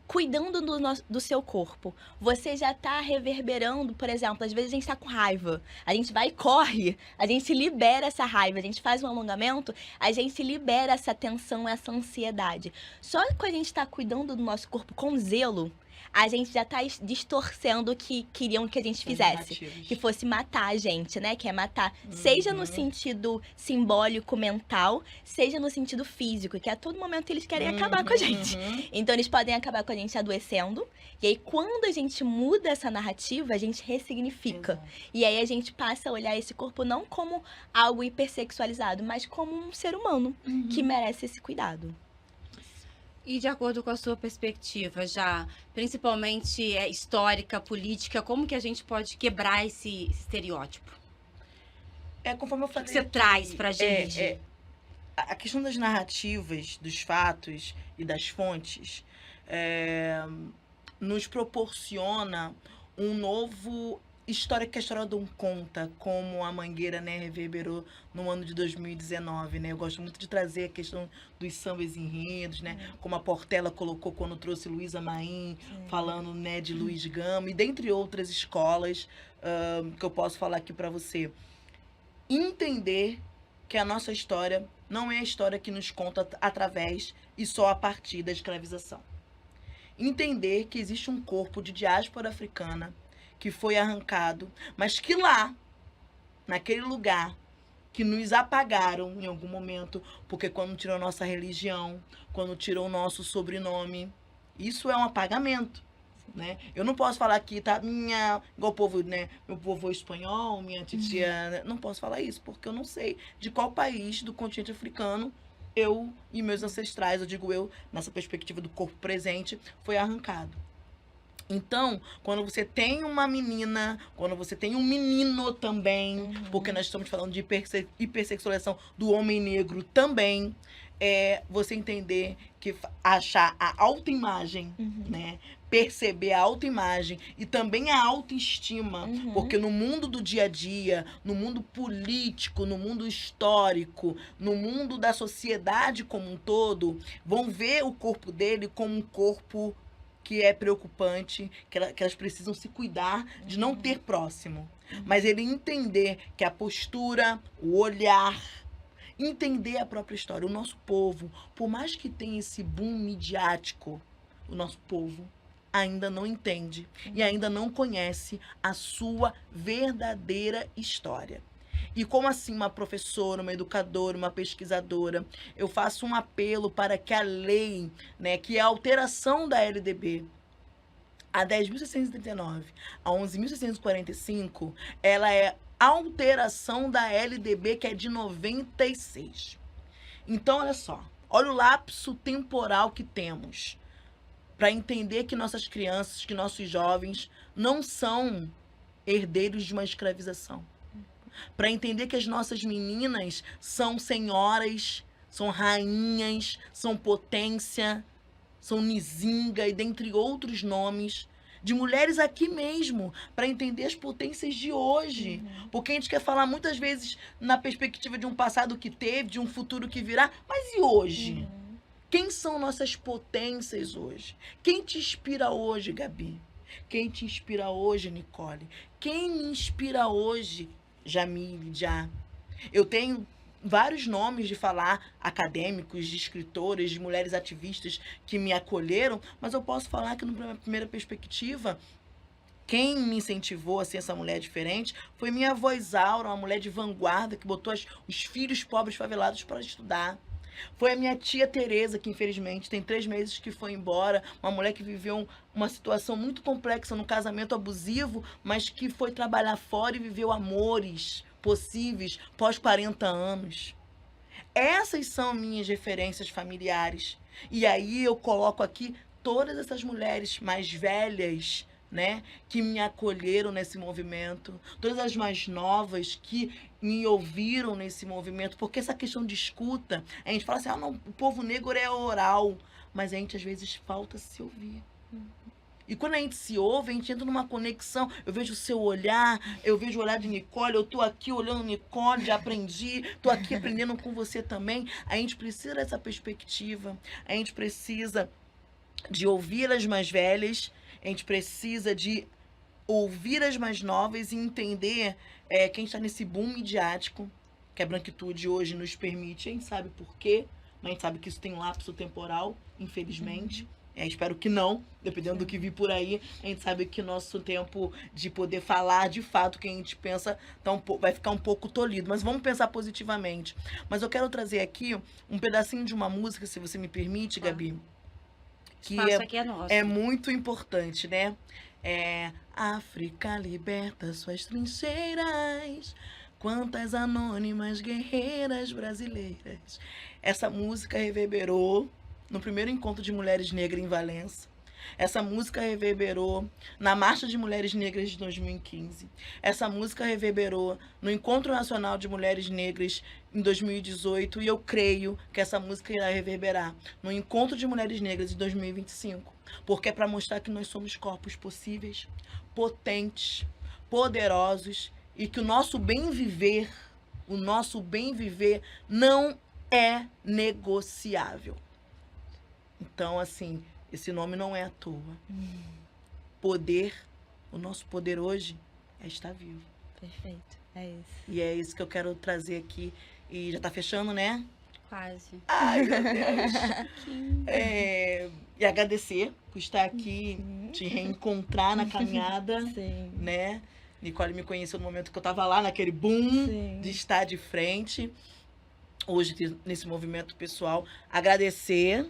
cuidando do seu corpo. Você já está reverberando, por exemplo, às vezes a gente está com raiva. A gente vai e corre, a gente libera essa raiva, a gente faz um alongamento, a gente libera essa tensão, essa ansiedade. Só que a gente está cuidando do nosso corpo com zelo, a gente já tá distorcendo o que queriam que a gente fizesse. Que fosse matar a gente, né? Que é matar, seja no sentido simbólico, mental, seja no sentido físico, que a todo momento eles querem acabar com a gente. Então, eles podem acabar com a gente adoecendo. E aí, quando a gente muda essa narrativa, a gente ressignifica. Exato. E aí, a gente passa a olhar esse corpo não como algo hipersexualizado, mas como um ser humano que merece esse cuidado. E de acordo com a sua perspectiva, já principalmente histórica, política, como que a gente pode quebrar esse estereótipo? Conforme eu O falei, que você traz pra gente? A questão das narrativas, dos fatos e das fontes nos proporciona um novo história que a história não conta, como a Mangueira, né, reverberou no ano de 2019, né? Eu gosto muito de trazer a questão dos sambas enredos, né? Como a Portela colocou quando trouxe Luísa Maim, falando, né, de Luiz Gama, e dentre outras escolas que eu posso falar aqui para você. Entender que a nossa história não é a história que nos conta através e só a partir da escravização. Entender que existe um corpo de diáspora africana que foi arrancado, mas que lá, naquele lugar, que nos apagaram em algum momento, porque quando tirou nossa religião, quando tirou o nosso sobrenome, isso é um apagamento, né? Eu não posso falar aqui, tá, igual o povo, né? Meu povo espanhol, minha titia, não posso falar isso, porque eu não sei de qual país do continente africano eu e meus ancestrais, eu digo eu, nessa perspectiva do corpo presente, foi arrancado. Então, quando você tem uma menina, quando você tem um menino também, porque nós estamos falando de hipersexualização do homem negro também, você entender que achar a autoimagem, né? Perceber a autoimagem e também a autoestima, porque no mundo do dia a dia, no mundo político, no mundo histórico, no mundo da sociedade como um todo, vão ver o corpo dele como um corpo que é preocupante, que elas precisam se cuidar de não ter próximo. Mas ele entender que a postura, o olhar, entender a própria história. O nosso povo, por mais que tenha esse boom midiático, o nosso povo ainda não entende e ainda não conhece a sua verdadeira história. E como assim uma professora, uma educadora, uma pesquisadora, eu faço um apelo para que a lei, né, que é a alteração da LDB, a 10.639 a 11.645, ela é alteração da LDB, que é de 96. Então, olha só, olha o lapso temporal que temos para entender que nossas crianças, que nossos jovens não são herdeiros de uma escravização. Para entender que as nossas meninas são senhoras, são rainhas, são potência, são nizinga e dentre outros nomes, de mulheres aqui mesmo, para entender as potências de hoje. Porque a gente quer falar muitas vezes na perspectiva de um passado que teve, de um futuro que virá, mas e hoje? Quem são nossas potências hoje? Quem te inspira hoje, Gabi? Quem te inspira hoje, Nicole? Quem me inspira hoje, Jamile, Já? Eu tenho vários nomes de falar, acadêmicos, de escritoras, de mulheres ativistas que me acolheram, mas eu posso falar que, na primeira perspectiva, quem me incentivou a ser essa mulher diferente foi minha avó Isaura, uma mulher de vanguarda que botou os filhos pobres favelados para estudar. Foi a minha tia Tereza, que infelizmente tem 3 meses que foi embora, uma mulher que viveu uma situação muito complexa no casamento abusivo, mas que foi trabalhar fora e viveu amores possíveis pós 40 anos. Essas são minhas referências familiares. E aí eu coloco aqui todas essas mulheres mais velhas, né, que me acolheram nesse movimento, todas as mais novas que me ouviram nesse movimento, porque essa questão de escuta, a gente fala assim, não, o povo negro é oral, mas a gente às vezes falta se ouvir. E quando a gente se ouve, a gente entra numa conexão, eu vejo o seu olhar, eu vejo o olhar de Nicole, eu tô aqui olhando Nicole, já aprendi, tô aqui aprendendo com você também. A gente precisa dessa perspectiva, a gente precisa de ouvir as mais velhas, a gente precisa de ouvir as mais novas e entender que a gente está nesse boom midiático, que a branquitude hoje nos permite. A gente sabe por quê, mas a gente sabe que isso tem um lapso temporal, infelizmente. Espero que não, dependendo do que vir por aí. A gente sabe que nosso tempo de poder falar de fato o que a gente pensa vai ficar um pouco tolhido. Mas vamos pensar positivamente. Mas eu quero trazer aqui um pedacinho de uma música, se você me permite, Gabi. Que aqui é nosso. É muito importante, né? África liberta suas trincheiras, quantas anônimas guerreiras brasileiras. Essa música reverberou no primeiro encontro de mulheres negras em Valença. Essa música reverberou na Marcha de Mulheres Negras de 2015. Essa música reverberou no Encontro Nacional de Mulheres Negras em 2018. E eu creio que essa música irá reverberar no Encontro de Mulheres Negras de 2025. Porque é para mostrar que nós somos corpos possíveis, potentes, poderosos e que o nosso bem viver não é negociável. Então, assim, esse nome não é à toa. Poder, o nosso poder hoje é estar vivo. Perfeito, é isso. E é isso que eu quero trazer aqui. E já tá fechando, né? Quase. Ai, meu Deus. E agradecer por estar aqui, te reencontrar na caminhada, Sim. né? Nicole me conheceu no momento que eu tava lá, naquele boom Sim. de estar de frente. Hoje, nesse movimento pessoal, agradecer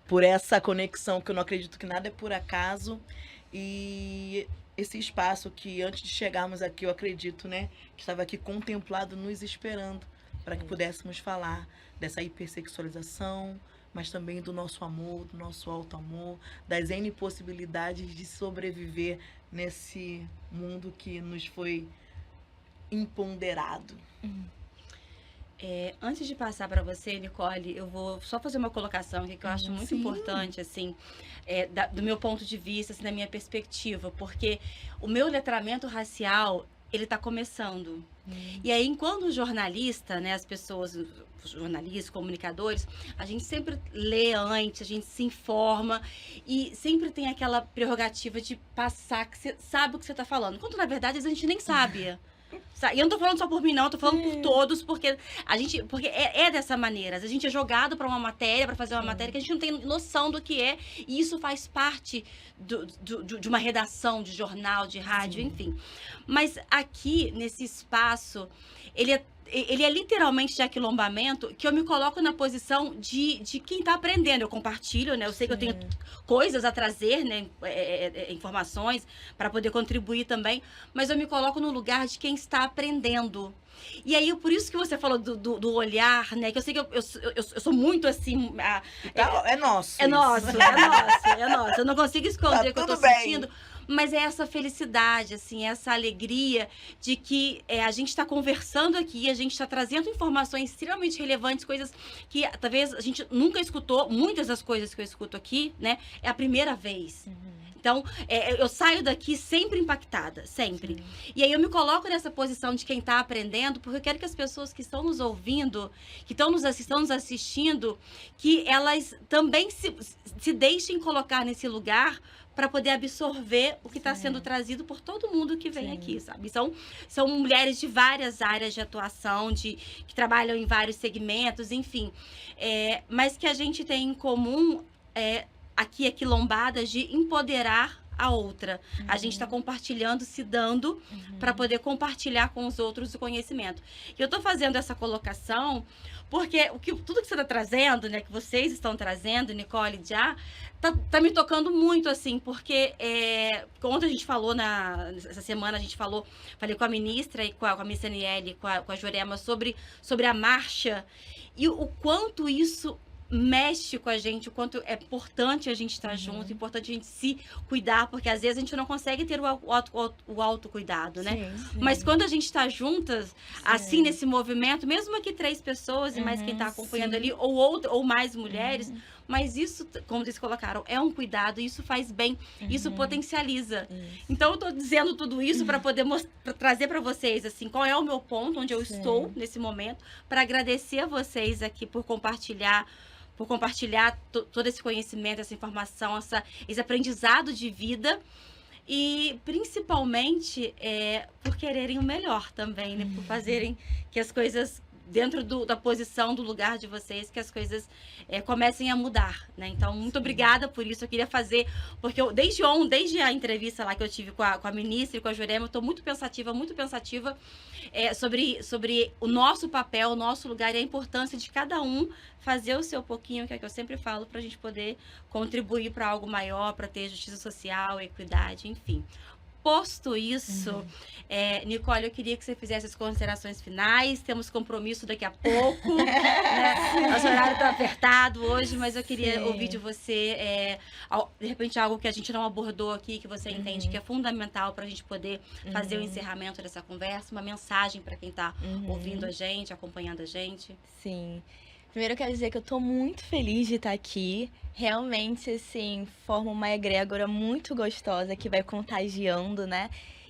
por essa conexão, que eu não acredito que nada é por acaso. E esse espaço que, antes de chegarmos aqui, eu acredito, né? Que estava aqui contemplado, nos esperando, para que pudéssemos falar dessa hipersexualização, mas também do nosso amor, do nosso alto amor, das N possibilidades de sobreviver nesse mundo que nos foi imponderado. Antes de passar para você, Nicole, eu vou só fazer uma colocação aqui que eu acho muito Sim. importante, assim, do meu ponto de vista, assim, da minha perspectiva, porque o meu letramento racial, ele está começando. E aí, enquanto jornalista, né, as pessoas, jornalistas, comunicadores, a gente sempre lê antes, a gente se informa e sempre tem aquela prerrogativa de passar que você sabe o que você está falando, quando na verdade a gente nem sabe. E eu não tô falando só por mim, não, eu tô falando por todos, porque é dessa maneira. A gente é jogado para uma matéria, para fazer uma matéria que a gente não tem noção do que é, e isso faz parte de uma redação de jornal, de rádio, enfim. Mas aqui, nesse espaço, ele é literalmente de aquilombamento, que eu me coloco na posição de quem tá aprendendo. Eu compartilho, né? Eu sei que eu tenho coisas a trazer, né? Informações para poder contribuir também, mas eu me coloco no lugar de quem está aprendendo. E aí, por isso que você falou do olhar, né? Que eu sei que eu sou muito assim... É nosso. É nosso, é nosso. Eu não consigo esconder o que eu tô tudo bem. sentindo. Mas é essa felicidade, assim, essa alegria de que a gente está conversando aqui, a gente está trazendo informações extremamente relevantes, coisas que talvez a gente nunca escutou. Muitas das coisas que eu escuto aqui, né, é a primeira vez. Então, eu saio daqui sempre impactada, sempre. Sim. E aí eu me coloco nessa posição de quem está aprendendo, porque eu quero que as pessoas que estão nos ouvindo, que estão nos assistindo, que elas também se deixem colocar nesse lugar para poder absorver o que está sendo trazido por todo mundo que vem aqui, sabe? São mulheres de várias áreas de atuação, que trabalham em vários segmentos, enfim. Mas que a gente tem em comum aqui aquilombadas de empoderar a outra. A gente está compartilhando, se dando para poder compartilhar com os outros o conhecimento. E eu estou fazendo essa colocação porque tudo que você está trazendo, né, que vocês estão trazendo, Nicole, já tá me tocando muito, assim, porque ontem a gente falou, essa semana falei com a ministra e com a Miss Aniele, com a Jurema sobre a marcha e o quanto isso mexe com a gente, o quanto é importante a gente estar junto, importante a gente se cuidar, porque às vezes a gente não consegue ter o autocuidado, né? Sim. Mas quando a gente está juntas, assim, nesse movimento, mesmo aqui 3 pessoas e mais quem está acompanhando ali, ou mais mulheres, mas isso, como vocês colocaram, é um cuidado, isso faz bem, isso potencializa. Então, eu estou dizendo tudo isso para poder pra trazer para vocês, assim, qual é o meu ponto, onde eu estou nesse momento, para agradecer a vocês aqui por compartilhar todo esse conhecimento, essa informação, esse aprendizado de vida e, principalmente, por quererem o melhor também, né? Por fazerem que as coisas, dentro da posição, do lugar de vocês, que as coisas comecem a mudar, né? Então, muito obrigada por isso. Eu queria fazer, porque eu, desde a entrevista lá que eu tive com a ministra e com a Jurema, eu estou muito pensativa sobre o nosso papel, o nosso lugar e a importância de cada um fazer o seu pouquinho, que é o que eu sempre falo, para a gente poder contribuir para algo maior, para ter justiça social, equidade, enfim. Posto isso, Nicole, eu queria que você fizesse as considerações finais. Temos compromisso daqui a pouco, né? Nosso horário está apertado hoje, mas eu queria ouvir de você, de repente, algo que a gente não abordou aqui, que você entende que é fundamental para a gente poder fazer o encerramento dessa conversa, uma mensagem para quem está ouvindo a gente, acompanhando a gente. Sim. Primeiro eu quero dizer que eu tô muito feliz de estar aqui. Realmente, assim, forma uma egrégora muito gostosa que vai contagiando, né?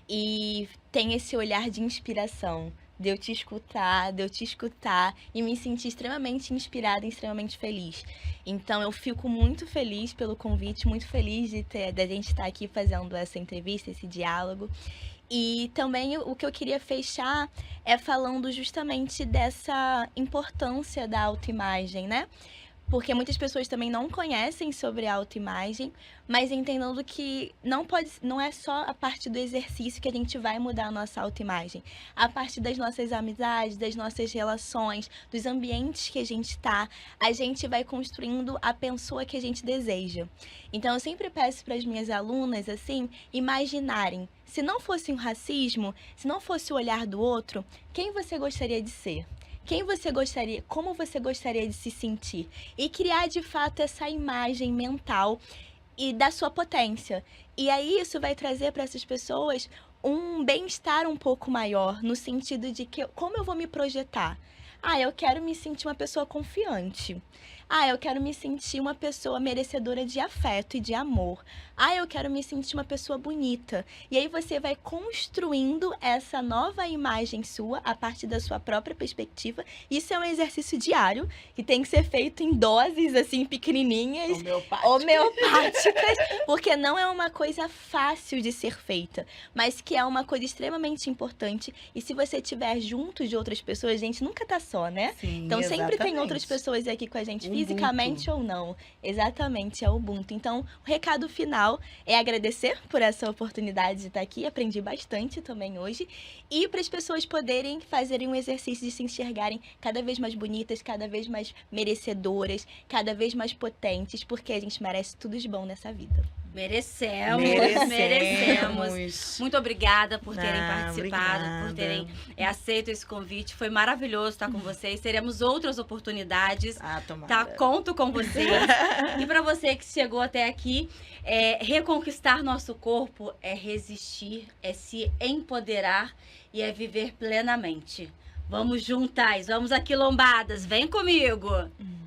E tem esse olhar de inspiração de eu te escutar, e me sentir extremamente inspirada e extremamente feliz. Então, eu fico muito feliz pelo convite, muito feliz da gente estar aqui fazendo essa entrevista, esse diálogo. E também o que eu queria fechar é falando justamente dessa importância da autoimagem, né? Porque muitas pessoas também não conhecem sobre a autoimagem, mas entendendo que não é só a partir do exercício que a gente vai mudar a nossa autoimagem. A partir das nossas amizades, das nossas relações, dos ambientes que a gente a gente vai construindo a pessoa que a gente deseja. Então, eu sempre peço para as minhas alunas, assim, imaginarem, se não fosse um racismo, se não fosse o olhar do outro, quem você gostaria de ser? Como você gostaria de se sentir? E criar, de fato, essa imagem mental e da sua potência. E aí isso vai trazer para essas pessoas um bem-estar um pouco maior, no sentido de que, como eu vou me projetar? Eu quero me sentir uma pessoa confiante. Eu quero me sentir uma pessoa merecedora de afeto e de amor. Eu quero me sentir uma pessoa bonita. E aí você vai construindo essa nova imagem sua a partir da sua própria perspectiva. Isso é um exercício diário que tem que ser feito em doses assim pequenininhas, homeopáticas, porque não é uma coisa fácil de ser feita, mas que é uma coisa extremamente importante. E se você estiver junto de outras pessoas, a gente nunca tá só, né? Sim, então sempre tem exatamente. outras pessoas aqui com a gente, Ubuntu. fisicamente ou não. Exatamente, é o Ubuntu. Então, o recado final é agradecer por essa oportunidade de estar aqui. Aprendi bastante também hoje. E para as pessoas poderem fazerem um exercício de se enxergarem cada vez mais bonitas, cada vez mais merecedoras, cada vez mais potentes, porque a gente merece tudo de bom nessa vida. Merecemos. Muito obrigada por terem participado, Obrigada. por terem aceito esse convite. Foi maravilhoso estar com vocês. Teremos outras oportunidades. Tomara. Conto com vocês. E para você que chegou até aqui, reconquistar nosso corpo é resistir, é se empoderar e é viver plenamente. Vamos juntas, vamos aquilombadas. Vem comigo!